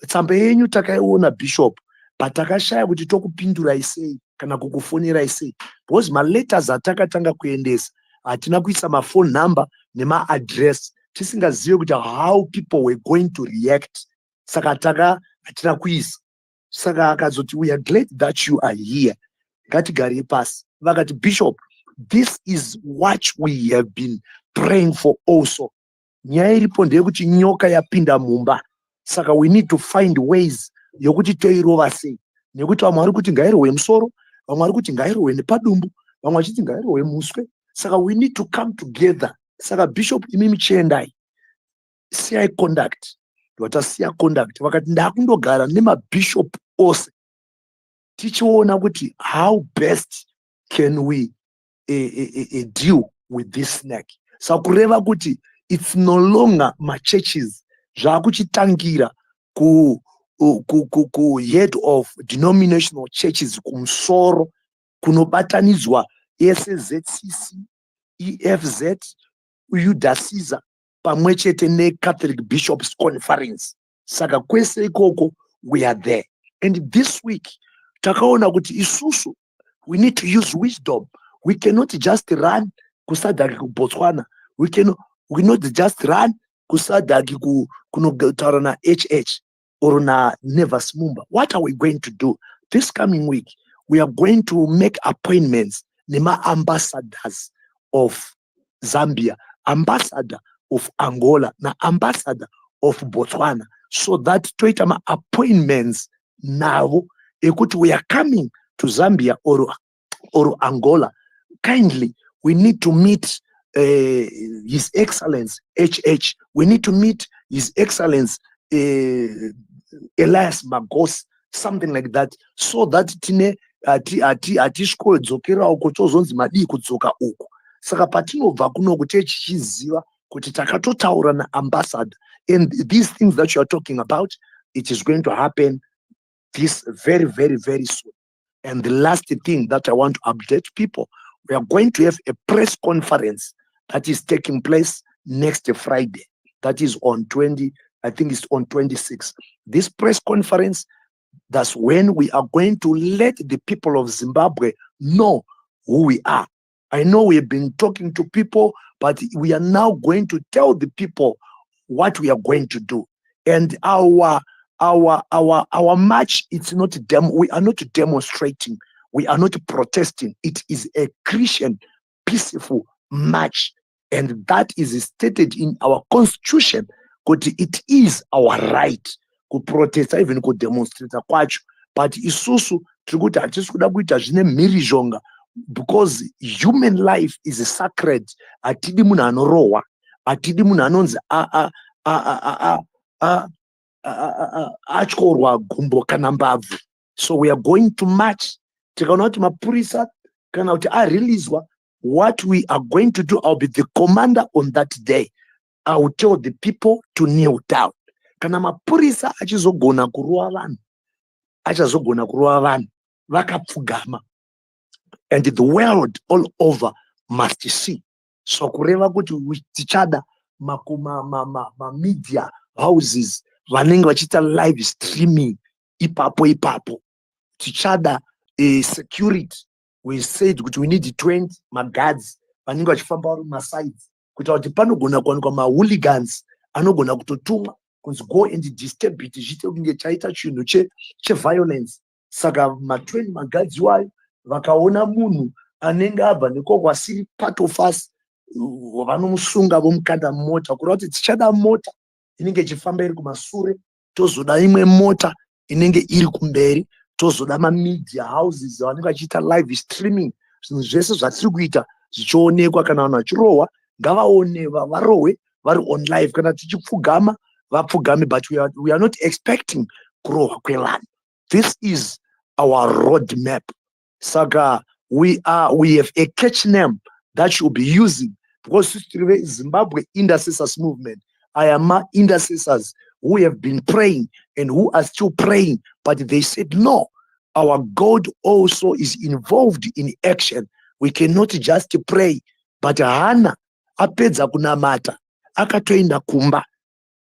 Tsamba yenyu takaiona Bishop, but takashaya kuti tokupindura isei kana kukufonera isei. Because my letters atakatanga kuendesa. Atina kuisa my phone number nema address. Tisingaziwe kuti how people were going to react. Saka taka atina kuisa. Saka akazoti, we are glad that you are here. Gatigari pass. Vakati, Bishop, this is what we have been praying for also. Nyaya iripo ndeyekuti nyoka yapinda mumba. Saka we need to find ways yokuti toirova sei. Nekuti vamwe vari kuti ngairohwe musoro, vamwe vari kuti ngairohwe nepadumbu, vamwe vachiti ngairohwe muswe. Saka we need to come together. Saka Bishop imimi chiendai. siyai conduct ndotasiya conduct vakati ndakundogara nemabishop ose tichiona kuti how best can we deal with this snake. Sakureva kuti it's no longer churches zvakuchitangira ku head of denominational churches kumsoro kunobatanidzwa SZCC, EFZ, UDASISA pamwechete neCatholic Bishops Conference. Saka kwese ikoko we are there. And this week takaona kuti isusu we need to use wisdom. We cannot just run kusadaki ku Botswana. We not just run kusadaki kunotaura na HH or na Nevas Mumba. What are we going to do? This coming week, we are going to make appointments nema ambassadors of Zambia, ambassador of Angola, na ambassador of Botswana, so that toitama appointments now ekuti we are coming to Zambia or Angola. Kindly, we need to meet His Excellence HH. We need to meet His Excellence Elias Magos, something like that, so that tine atishkodzokera uko chozonzi madii kudzoka uko. Saka patinobva kunoku tichiziva kuti takatotaura na ambassador, and these things that you are talking about, it is going to happen this very, very, very soon. And the last thing that I want to update people, we are going to have a press conference that is taking place next Friday. That is on 26. This press conference, that's when we are going to let the people of Zimbabwe know who we are. I know we have been talking to people, but we are now going to tell the people what we are going to do. And our march, it's not we are not demonstrating, we are not protesting. It is a Christian peaceful march, and that is stated in our constitution. Because it is our right to protest, even to demonstrate kwacho. But isusu trikuti hatikuda kuita zvine mhirizhonga, because human life is sacred. Atidi munhu anorohwa, atidi munhu anonzi atyorwa gumbo kana mbabvu. So we are going to march. Tikaona kuti mapurisa kana kuti areleaswa, what we are going to do, I'll be the commander on that day. I will tell the people to kneel down. Kana mapurisa achizogona kurova vanhu, achazogona kurova vanhu vakapfugama. And the world all over must see. So kureva kuti tichada media houses vanenge vachiita live streaming ipapo tichada security. We said kuti we need 20 guards vanenge vachifamba vari masides kuita kuti panogona kuwanikwa mahooligans anogona kutotumwa kunzi go and disturb it zviite kunge chaita chinhu cheviolence. Saka ma20 maguards iwayo vakaona munhu anenge abva nekoko asiri part of us, vanomusunga vomukanda mota, kureva kuti tichada mota inenge ichifamba iri kumasure, tozoda imwe mota inenge iri kumberi, tozoda media houses vanenge vachiita live streaming. Zvinhu zvese zvatiri kuita zvichionekwa. Kana vanhu vachirohwa ngavaone, varohwe vari on live. Kana tichipfugama vapfugame, but we are not expecting kurohwa kwevanhu. This is our roadmap. Saka we have a catch name that you'll be using, because Zimbabwe Intercessors Movement, I am intercessors who have been praying and who are still praying, but they said no, our God also is involved in action. We cannot just pray. But Hana apedza kunamata akatoenda kumba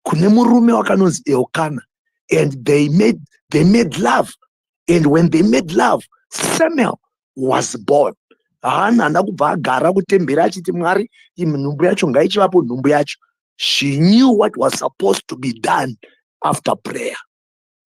kune murume wakanonzi Elkanah, and they made love, and when they made love, Samuel was born. Hana ndakubva agara kutembera achiti Mwari nhumbu yacho ngaichivapo nhumbu yacho. She knew what was supposed to be done after prayer.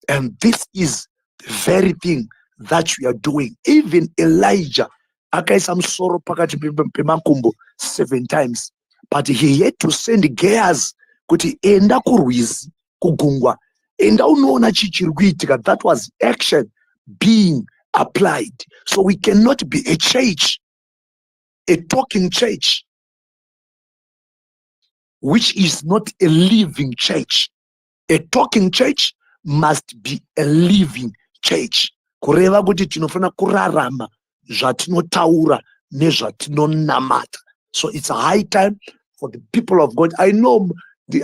And this is the very thing that we are doing. Even Elijah akaisa musoro pakati pemakumbo 7 times, but he had to send Gehazi kuti enda kurwizi kugungwa, enda unoona chichiri kuitika. That was action being applied. So we cannot be a church, a talking church, which is not a living church. A talking church must be a living church. Kureva kuti tinofana kurarama zvatinotaura nezvatinonamata. So it's a high time for the people of God. I know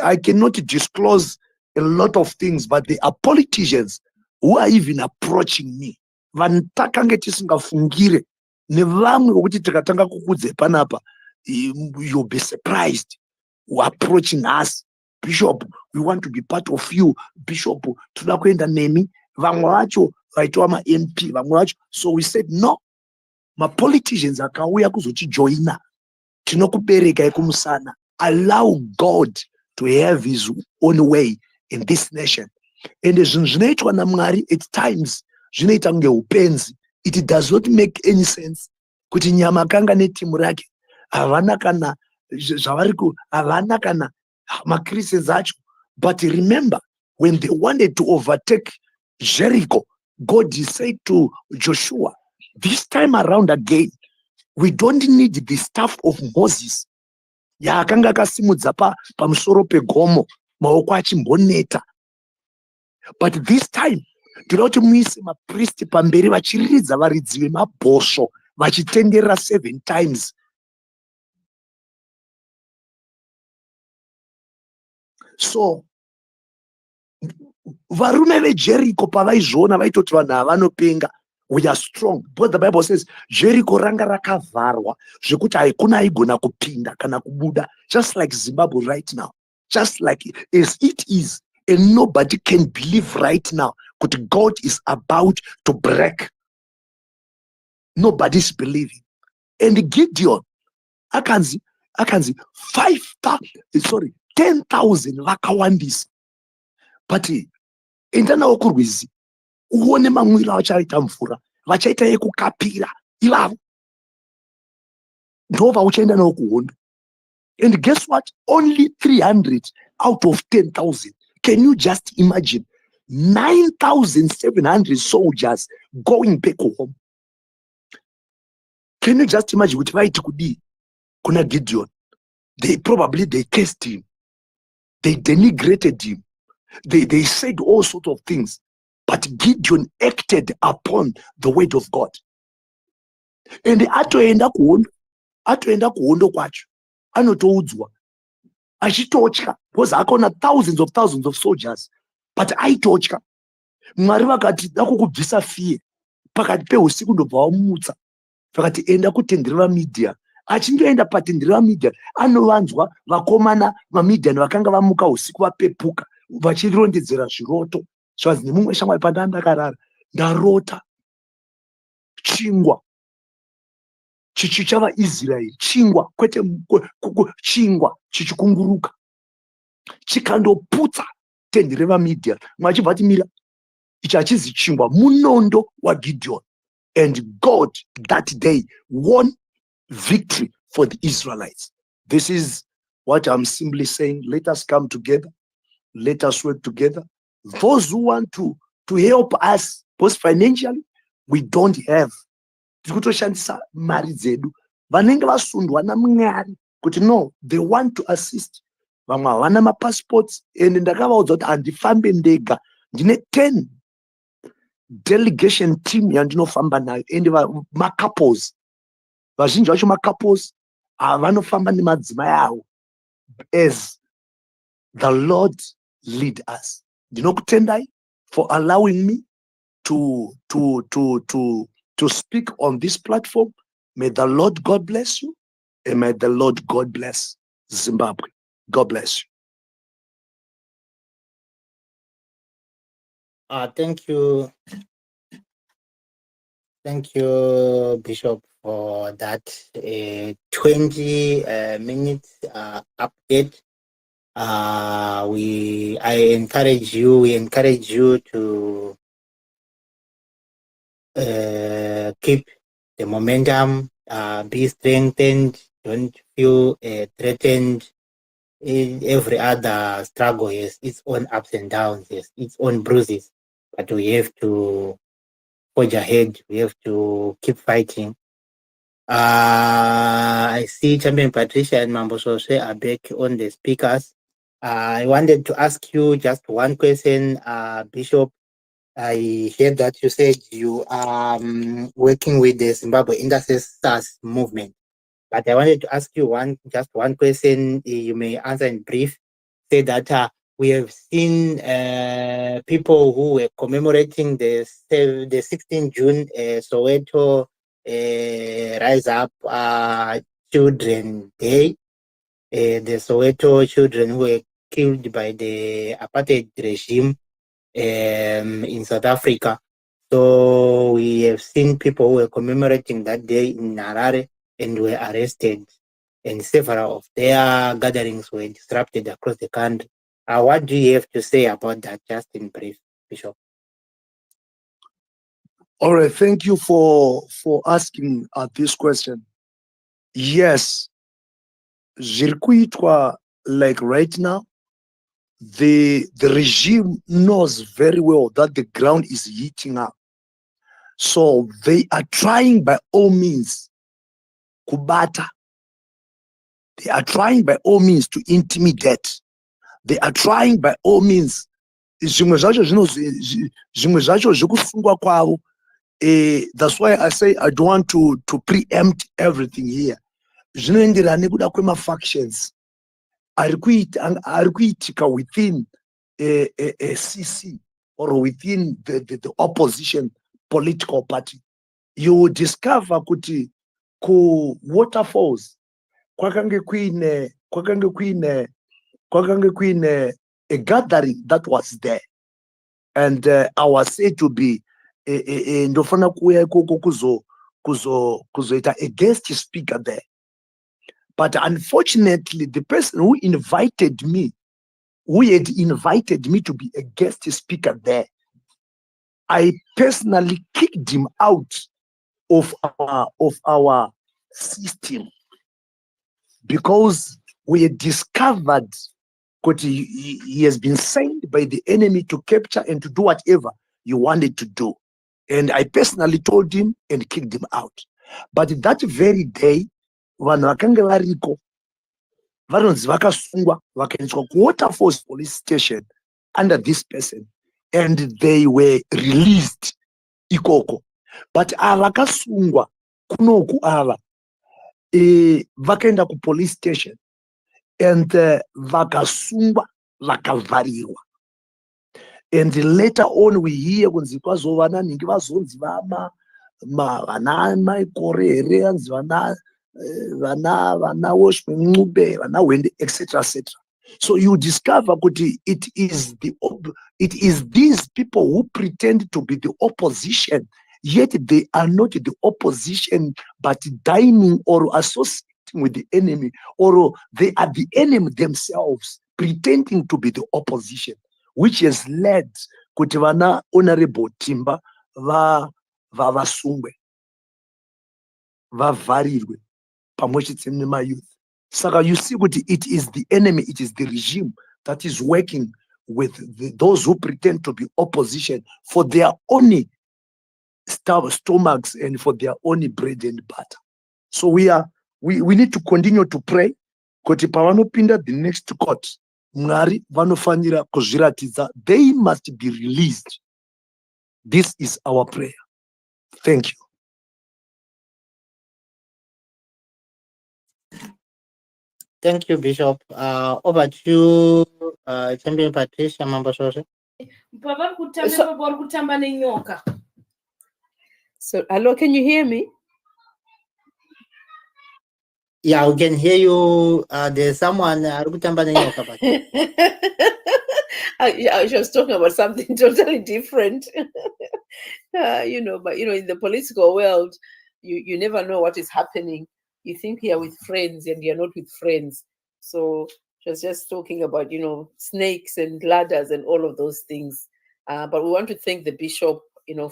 I cannot disclose a lot of things, but there are politicians who are even approaching me. Vantakange tisingafungire nevamwe vokuti tikatanga kukudze panapa, you'll be surprised, who are approaching us. Bishop, we want to be part of you. Bishop, toda kuenda nemi. Vamwe vacho vaitwa ma MP, vamwe vacho. So we said no. Ma politicians akauya kuzochijoina. Tinokubereka ekumusana. Allow God to have his own way in this nation. And zvinhu zvinoitwa naMwari at times zvinoita kunge upenzi. It does not make any sense kuti Nyamakanga netimu rake havana kana zvavariku havana kana maChristians acho. But remember, when they wanted to overtake Jericho, God said to Joshua, this time around again, we don't need the staff of Moses. Yaakanga akasimudza pamusoro pegomo maoko achimboneta. But this time, toda kuti muise mapriest pamberi vachiridza varidzi vemabhosvo vachitenderera 7 times. So varume veJericho pavaizviona vaitoti vanhu havanopenga, we are strong. But the Bible says Jericho ranga rakavarwa zvekuti haikuna aigona kupinda kana kubuda, just like Zimbabwe right now, just like as it is. And nobody can believe right now that God is about to break. Nobody's believing. And Gideon, akanzi 10,000 vakawandisa. But endana okurwizi uone mamwiro avachaita mvura vachaita yekukapira ivavo ndo vauchaenda nawo kuhondo. And guess what? Only 300 out of 10,000. Can you just imagine 9,700 soldiers going back home? Can you just imagine what vaiti kudi kuna Gideon? They cursed him, they denigrated him, they said all sorts of things, but Gideon acted upon the word of God. And atoenda kuhondo kwacho anotoudzwa achitotya, because akona thousands of soldiers, but aitotya. Mwari vakati dakukubvisa fiye pakati peusiku ndobva wamutsa, vakati enda kutendere vaMidhiani. Achindoenda patendere vaMidhiani anovanzwa vakomana vaMidhiani vakanga vamuka usiku vapepuka vachirondedzera zviroto. Zvazi nemumwe shamwari pandandakarara ndarota chingwa chichichava Israeri, chingwa kwete chingwa chichikunguruka chikandoputsa tendere vaMidhiani. Mwachibva ati mira, ichi hachizi chingwa, munondo waGideon. And God that day won victory for the Israelites. This is what I'm simply saying. Let us come together. Let us work together. Those who want to help us, both financially, we don't have. Tikutoshandisa mari dzedu. Vanenge vasundwa naMwari kuti no, they want to assist. Vamwe havana mapassports, and ndakavaudza kuti handifambe ndega. Ndine 10 delegation team yandinofamba nayo, and macouples. Vazhinji vacho macouples vanofamba nemadzimai avo as the Lord lead us. Ndinokutendai for allowing me to speak on this platform. May the Lord God bless you, and may the Lord God bless Zimbabwe. God bless you. Thank you, Bishop, for that 20 minutes update. We encourage you to keep the momentum, be strengthened, don't feel threatened. Every other struggle has its own ups and downs, has its own bruises, but we have to forge ahead. We have to keep fighting. I see Champion Patricia and Mambo Sose are back on the speakers. I wanted to ask you just one question, Bishop. I heard that you said you are working with the Zimbabwe Intercessors Movement, but I wanted to ask you just one question. You may answer in brief. Say that we have seen people who were commemorating the 16th June Soweto Rise Up Children Day. The Soweto children who were killed by the apartheid regime in South Africa. So we have seen people who were commemorating that day in Harare and were arrested, and several of their gatherings were disrupted across the country. What do you have to say about that, just in brief, Bishop? All right, thank you for asking this question. Yes, zvirikuitwa, like right now, the regime knows very well that the ground is heating up. So they are trying by all means kubata. They are trying by all means to intimidate. They are trying by all means. Zvimwe zvacho zvekusungwa kwavo. That's why I say I don't want to preempt everything here. Zvinoenderana nekuda kwema-factions ari kuitika within a CC or within the opposition political party. You will discover kuti ku waterfalls kwakange kuine a gathering that was there, and I was said to be ndofana kuya ikoko kuzoita a guest speaker there. But unfortunately, the person who invited me, who had invited me to be a guest speaker there, I personally kicked him out of our system, because we had discovered that he has been sent by the enemy to capture and to do whatever he wanted to do. And I personally told him and kicked him out. But that very day, vanhu vakanga variko vanonzi vakasungwa vakaendeswa kuWaterfalls police station under this person, and they were released ikoko. But ava vakasungwa kunoku ava vakaenda kupolice station, and vakasungwa vakavharirwa. And later on we hear kunzi kwazova nanhingi vazonzi vana maikore here, anzi vana Washman Ncube, vana Wende, etc. etc. So you discover kuti it is these people who pretend to be the opposition, yet they are not the opposition, but dining or associating with the enemy, or they are the enemy themselves, pretending to be the opposition, which has led kuti vana Honorable Timba vasungwe, vavharirwe pamwechete nemayouth. Saka you see kuti it is the enemy, it is the regime that is working with those who pretend to be opposition for their own stomachs and for their own bread and butter. So we need to continue to pray kuti pavanopinda the next court, Mwari vanofanira kuzviratidza, they must be released. This is our prayer. Thank you. Thank you, Bishop. Over to you, Champion Patricia Mambosose. So, hello, can you hear me? Yeah, we can hear you. There's someone I was talking about something totally different. But in the political world, you never know what is happening. You think you're with friends and you're not with friends. So she was just talking about, snakes and ladders and all of those things. But we want to thank the bishop,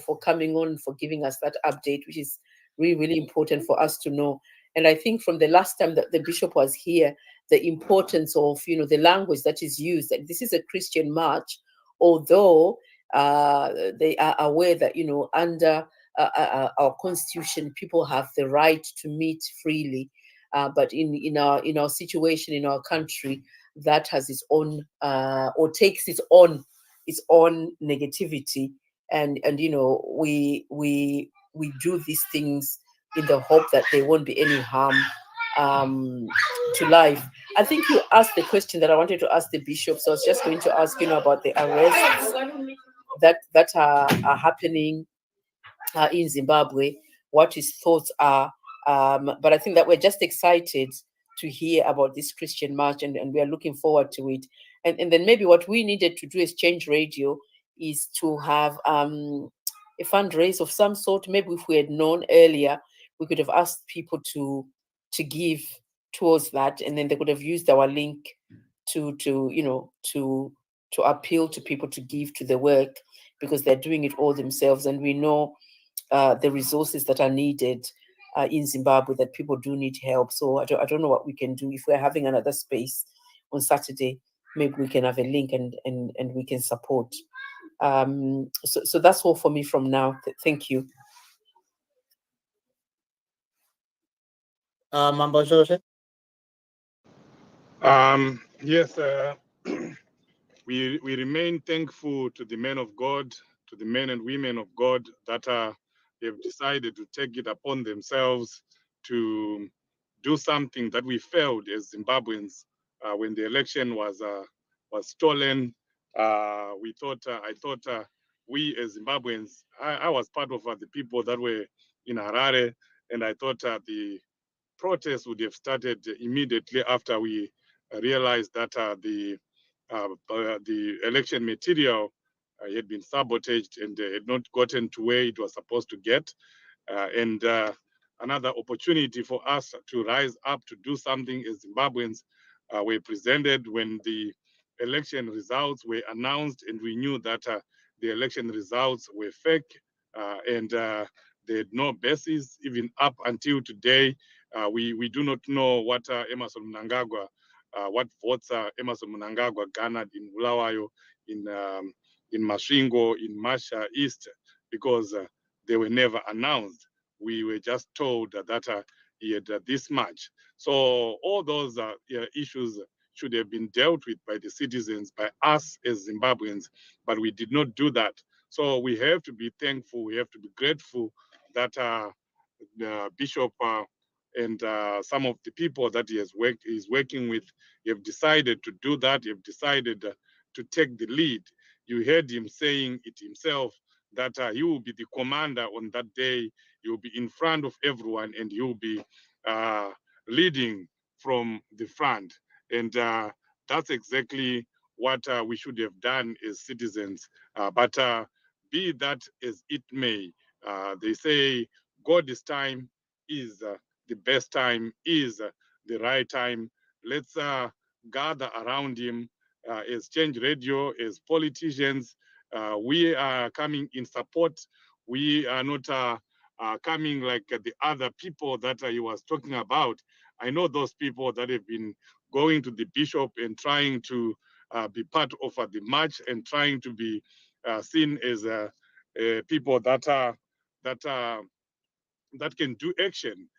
for coming on, for giving us that update, which is really, really important for us to know. And I think from the last time that the bishop was here, the importance of, the language that is used, that this is a Christian march, although they are aware that, under our constitution, people have the right to meet freely. But in our situation in our country, that has its own or takes its own negativity, and we do these things in the hope that there won't be any harm to life. I think you asked the question that I wanted to ask the bishop, so I was just going to ask about the arrests that are happening in Zimbabwe, what his thoughts are. But I think that we're just excited to hear about this Christian march, and we are looking forward to it. And then maybe what we needed to do as Change Radio is to have a fundraise of some sort. Maybe if we had known earlier, we could have asked people to give towards that, and then they could have used our link to appeal to people to give to the work, because they're doing it all themselves, and we know the resources that are needed in Zimbabwe, that people do need help. So I don't know what we can do. If we're having another space on Saturday, maybe we can have a link and we can support. So that's all for me from now. Thank you. Mambo Joseph. Yes, we remain thankful to the men of God, to the men and women of God that have decided to take it upon themselves to do something that we failed as Zimbabweans when the election was stolen. I thought we as Zimbabweans, I was part of the people that were in Harare, and I thought the protests would have started immediately after we realized that the election material had been sabotaged and had not gotten to where it was supposed to get. And another opportunity for us to rise up to do something as Zimbabweans were presented when the election results were announced, and we knew that the election results were fake and they had no basis. Even up until today, we do not know what Emerson Mnangagwa, what votes Emerson Mnangagwa garnered in Bulawayo, in Masvingo, in Masha East, because they were never announced. We were just told that he had this much. So all those issues should have been dealt with by the citizens, by us as Zimbabweans, but we did not do that. So we have to be thankful, we have to be grateful that the Bishop and some of the people that he is working with have decided to do that, have decided to take the lead. You heard him saying it himself, that he will be the commander on that day. He will be in front of everyone, and he will be leading from the front. And that's exactly what we should have done as citizens. But be that as it may, they say God's time is the best time, is the right time. Let's gather around him as Change Radio, as politicians. We are coming in support. We are not coming like the other people that he was talking about. I know those people that have been going to the bishop and trying to be part of the march and trying to be seen as people that can do action.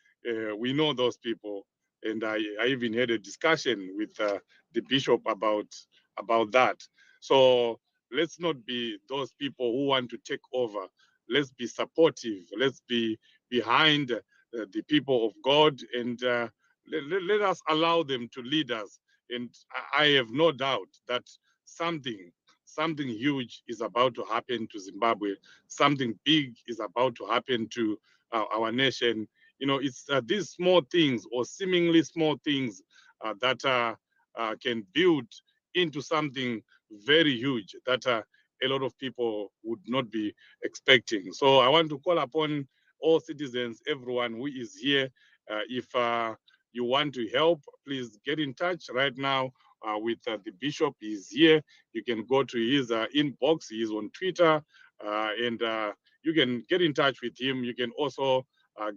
We know those people, and I even had a discussion with the bishop about that. So let's not be those people who want to take over. Let's be supportive. Let's be behind the people of God, and let us allow them to lead us. And I have no doubt that something huge is about to happen to Zimbabwe. Something big is about to happen to our nation. You know, it's these small things or seemingly small things that can build into something very huge that a lot of people would not be expecting. So I want to call upon all citizens, everyone who is here, if you want to help, please get in touch right now with the bishop. He's here. You can go to his inbox. He's on Twitter, and you can get in touch with him. You can also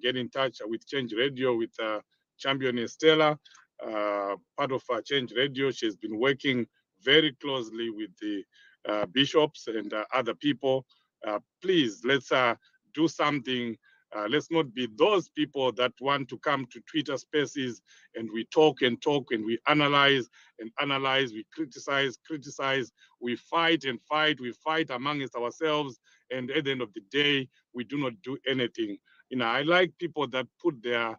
get in touch with Change Radio, with Champion Estella, part of Change Radio. She's been working very closely with the bishops and other people. Please, let's do something Let's not be those people that want to come to Twitter spaces and we talk and talk and we analyze and analyze, we criticize, we fight and fight, we fight amongst ourselves, and at the end of the day, we do not do anything. I like people that put their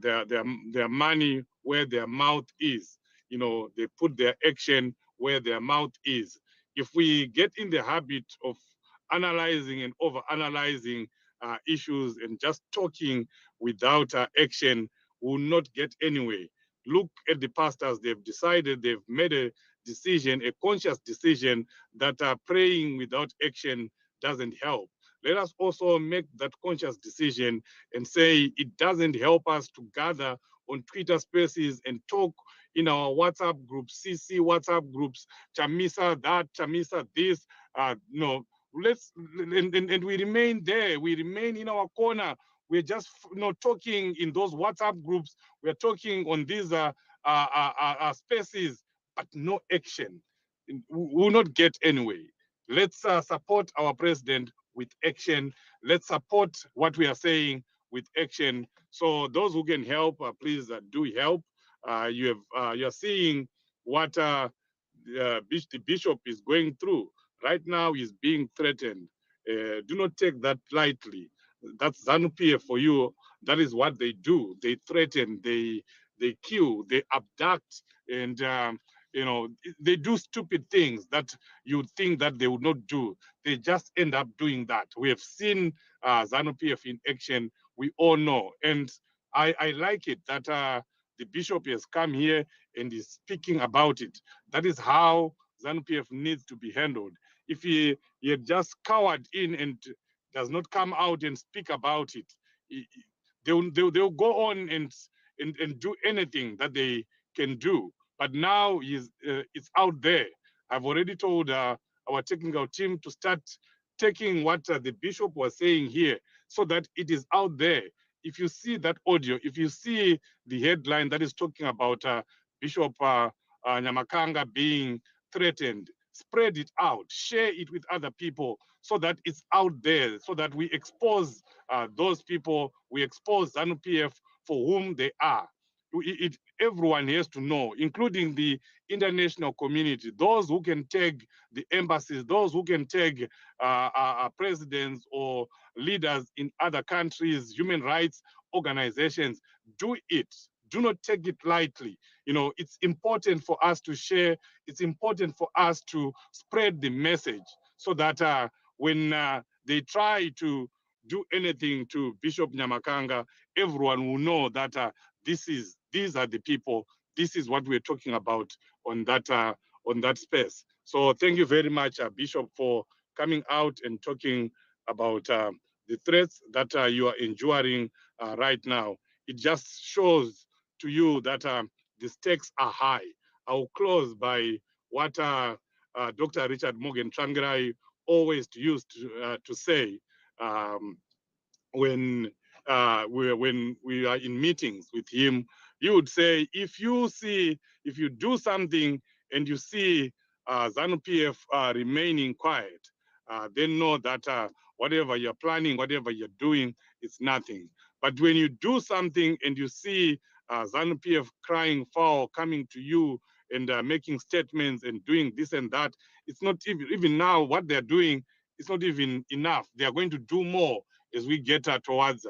their money where their mouth is. They put their action where their mouth is. If we get in the habit of analyzing and over-analyzing issues and just talking without action, we will not get anywhere. Look at the pastors. They've made a decision, a conscious decision, that praying without action doesn't help. Let us also make that conscious decision and say it doesn't help us to gather on Twitter spaces and talk in our WhatsApp groups, CC WhatsApp groups, Chamisa that, Chamisa this. No, and we remain there. We remain in our corner. We're just talking in those WhatsApp groups. We're talking on these spaces, but no action. We will not get anywhere. Let's support our president with action. Let's support what we are saying with action. So those who can help, please do help. You're seeing what the bishop is going through right now. Is being threatened. Do not take that lightly. That's ZANU-PF for you. That is what they do. They threaten, they kill, they abduct, and they do stupid things that you'd think that they would not do. They just end up doing that. We have seen ZANU-PF in action. We all know, and I like it that the bishop has come here and is speaking about it. That is how ZANU-PF needs to be handled. If he had just cowered in and does not come out and speak about it, they'll go on and do anything that they can do. But now it's out there. I've already told our technical team to start taking what the bishop was saying here so that it is out there. If you see that audio, if you see the headline that is talking about Bishop Nyamakanga being threatened, spread it out, share it with other people so that it's out there, so that we expose those people, we expose ZANU-PF for whom they are. Everyone has to know, including the international community, those who can tag the embassies, those who can tag presidents or leaders in other countries, human rights organizations. Do it. Do not take it lightly. It's important for us to share. It's important for us to spread the message so that when they try to do anything to Bishop Nyamakanga, everyone will know that these are the people. This is what we're talking about on that space. So thank you very much, Bishop, for coming out and talking about the threats that you are enduring right now. It just shows to you that the stakes are high. I'll close by what Dr. Richard Morgan Trangirai always used to say when we are in meetings with him. He would say, if you do something and you see ZANU-PF remaining quiet, then know that whatever you're planning, whatever you're doing, it's nothing. But when you do something and you see ZANU-PF crying foul, coming to you and making statements and doing this and that, it's not even now what they're doing, it's not even enough. They are going to do more as we get towards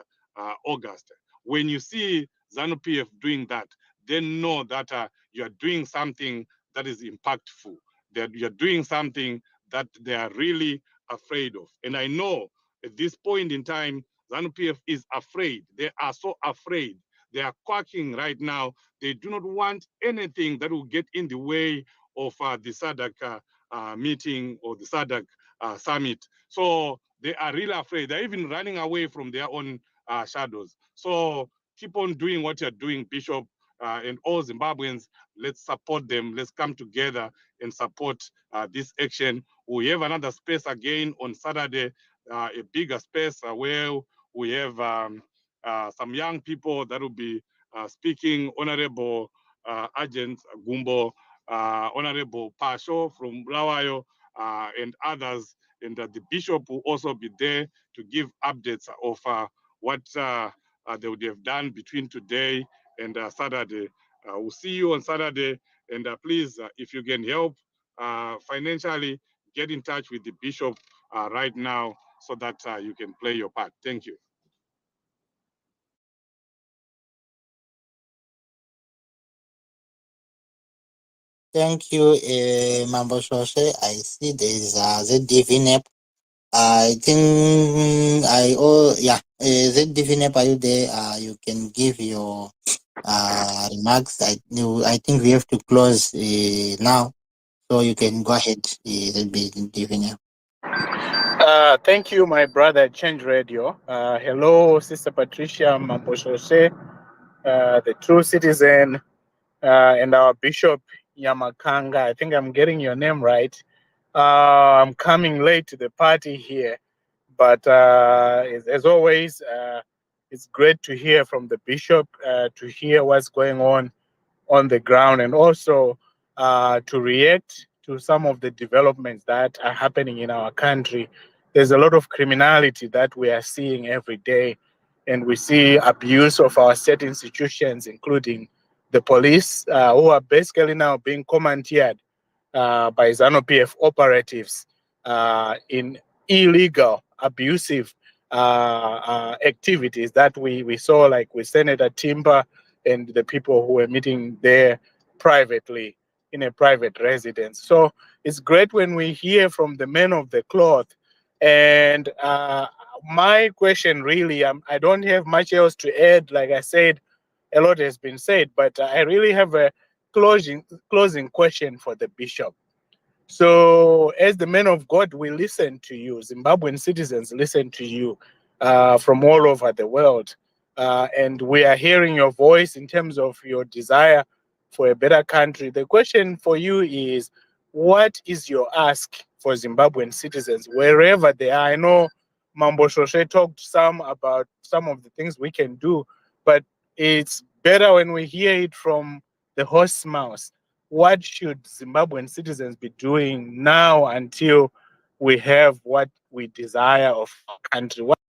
August. When you see ZANU-PF doing that, then know that you are doing something that is impactful, that you're doing something that they are really afraid of. And I know at this point in time, ZANU-PF is afraid. They are so afraid. They are quacking right now. They do not want anything that will get in the way of the Sadc meeting or the Sadc summit. So they are really afraid. They're even running away from their own shadows. So keep on doing what you're doing, Bishop, and all Zimbabweans. Let's support them. Let's come together and support this action. We have another space again on Saturday, a bigger space where we have some young people that will be speaking. Honorable Agent Gumbo, Honorable Pasho from Bulawayo, and others. and the bishop will also be there to give updates of what they would have done between today and Saturday. We'll see you on Saturday, and please, if you can help financially, get in touch with the bishop right now so that you can play your part. Thank you. Thank you, Mambo Shoshe. I see there is ZDVNEP. I think ZDVNEP, are you there? You can give your remarks. I think we have to close now, so you can go ahead, ZDVNEP. Thank you, my brother, Change Radio. Hello, Sister Patricia Mamposhoshe, the true citizen, and our Bishop Nyamakanga. I think I'm getting your name right. I'm coming late to the party here, but as always, it's great to hear from the Bishop, to hear what's going on the ground, and also to react to some of the developments that are happening in our country. There's a lot of criminality that we are seeing every day, and we see abuse of our state institutions, including the police, who are basically now being commandeered by ZANU-PF operatives in illegal, abusive activities that we saw, like with Senator Timba and the people who were meeting there privately in a private residence. So it's great when we hear from the men of the cloth. And my question really, I don't have much else to add. Like I said, a lot has been said, but I really have a closing question for the bishop. So, as the men of God, we listen to you. Zimbabwean citizens listen to you from all over the world. And we are hearing your voice in terms of your desire for a better country. The question for you is, what is your ask for Zimbabwean citizens, wherever they are? I know Mambo Shoshe talked some about some of the things we can do, but it's better when we hear it from the horse's mouth. What should Zimbabwean citizens be doing now until we have what we desire of our country? What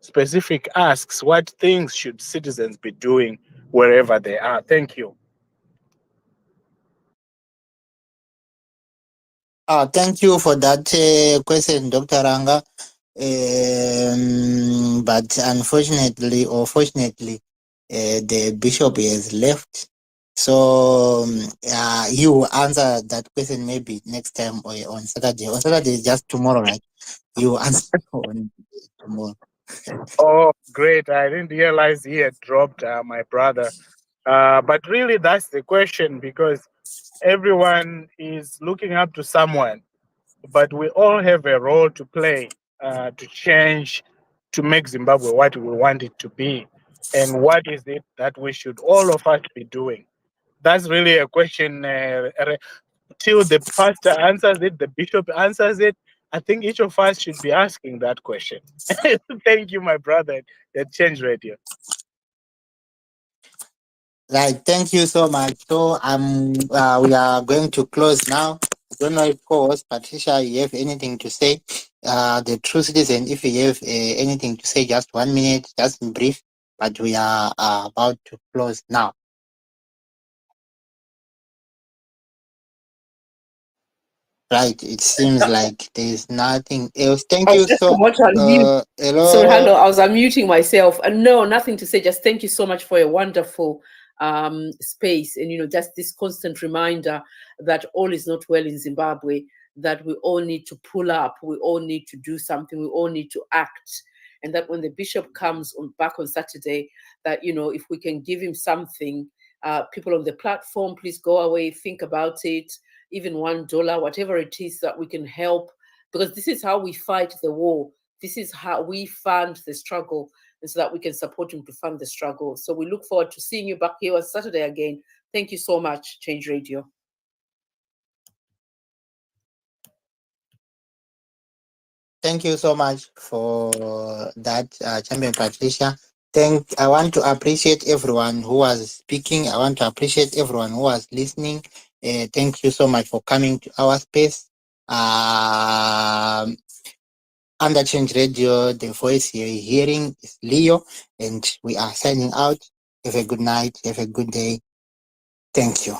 specific asks, what things should citizens be doing wherever they are? Thank you. Thank you for that question, Dr. Ranga. But unfortunately or fortunately, the bishop has left. So you will answer that question maybe next time or on Saturday. On Saturday is just tomorrow, right? You will answer on tomorrow. Oh, great. I didn't realize he had dropped my brother. But really, that's the question, because everyone is looking up to someone, but we all have a role to play to change, to make Zimbabwe what we want it to be. And what is it that we should all of us be doing? That's really a question. Till the pastor answers it, the bishop answers it, I think each of us should be asking that question. Thank you, my brother, at Change Radio. Right, thank you so much. So we are going to close now. I don't know if co-host Patricia, you have anything to say. The true citizen, if you have anything to say, just 1 minute, just in brief. But we are about to close now. Right, it seems like there is nothing else. Thank I you was just so. about to unmute. Hello. Sorry, hello. I was unmuting myself. No, nothing to say. Just thank you so much for a wonderful space, and just this constant reminder that all is not well in Zimbabwe. That we all need to pull up. We all need to do something. We all need to act. And that when the bishop comes back on Saturday, that if we can give him something, people on the platform, please go away, think about it. Even $1, whatever it is that we can help, because this is how we fight the war. This is how we fund the struggle, and so that we can support him to fund the struggle. So we look forward to seeing you back here on Saturday again. Thank you so much, Change Radio. Thank you so much for that, Champion Patricia. I want to appreciate everyone who was speaking. I want to appreciate everyone who was listening. Thank you so much for coming to our space. Under Change Radio, the voice you're hearing is Leo, and we are signing out. Have a good night. Have a good day. Thank you.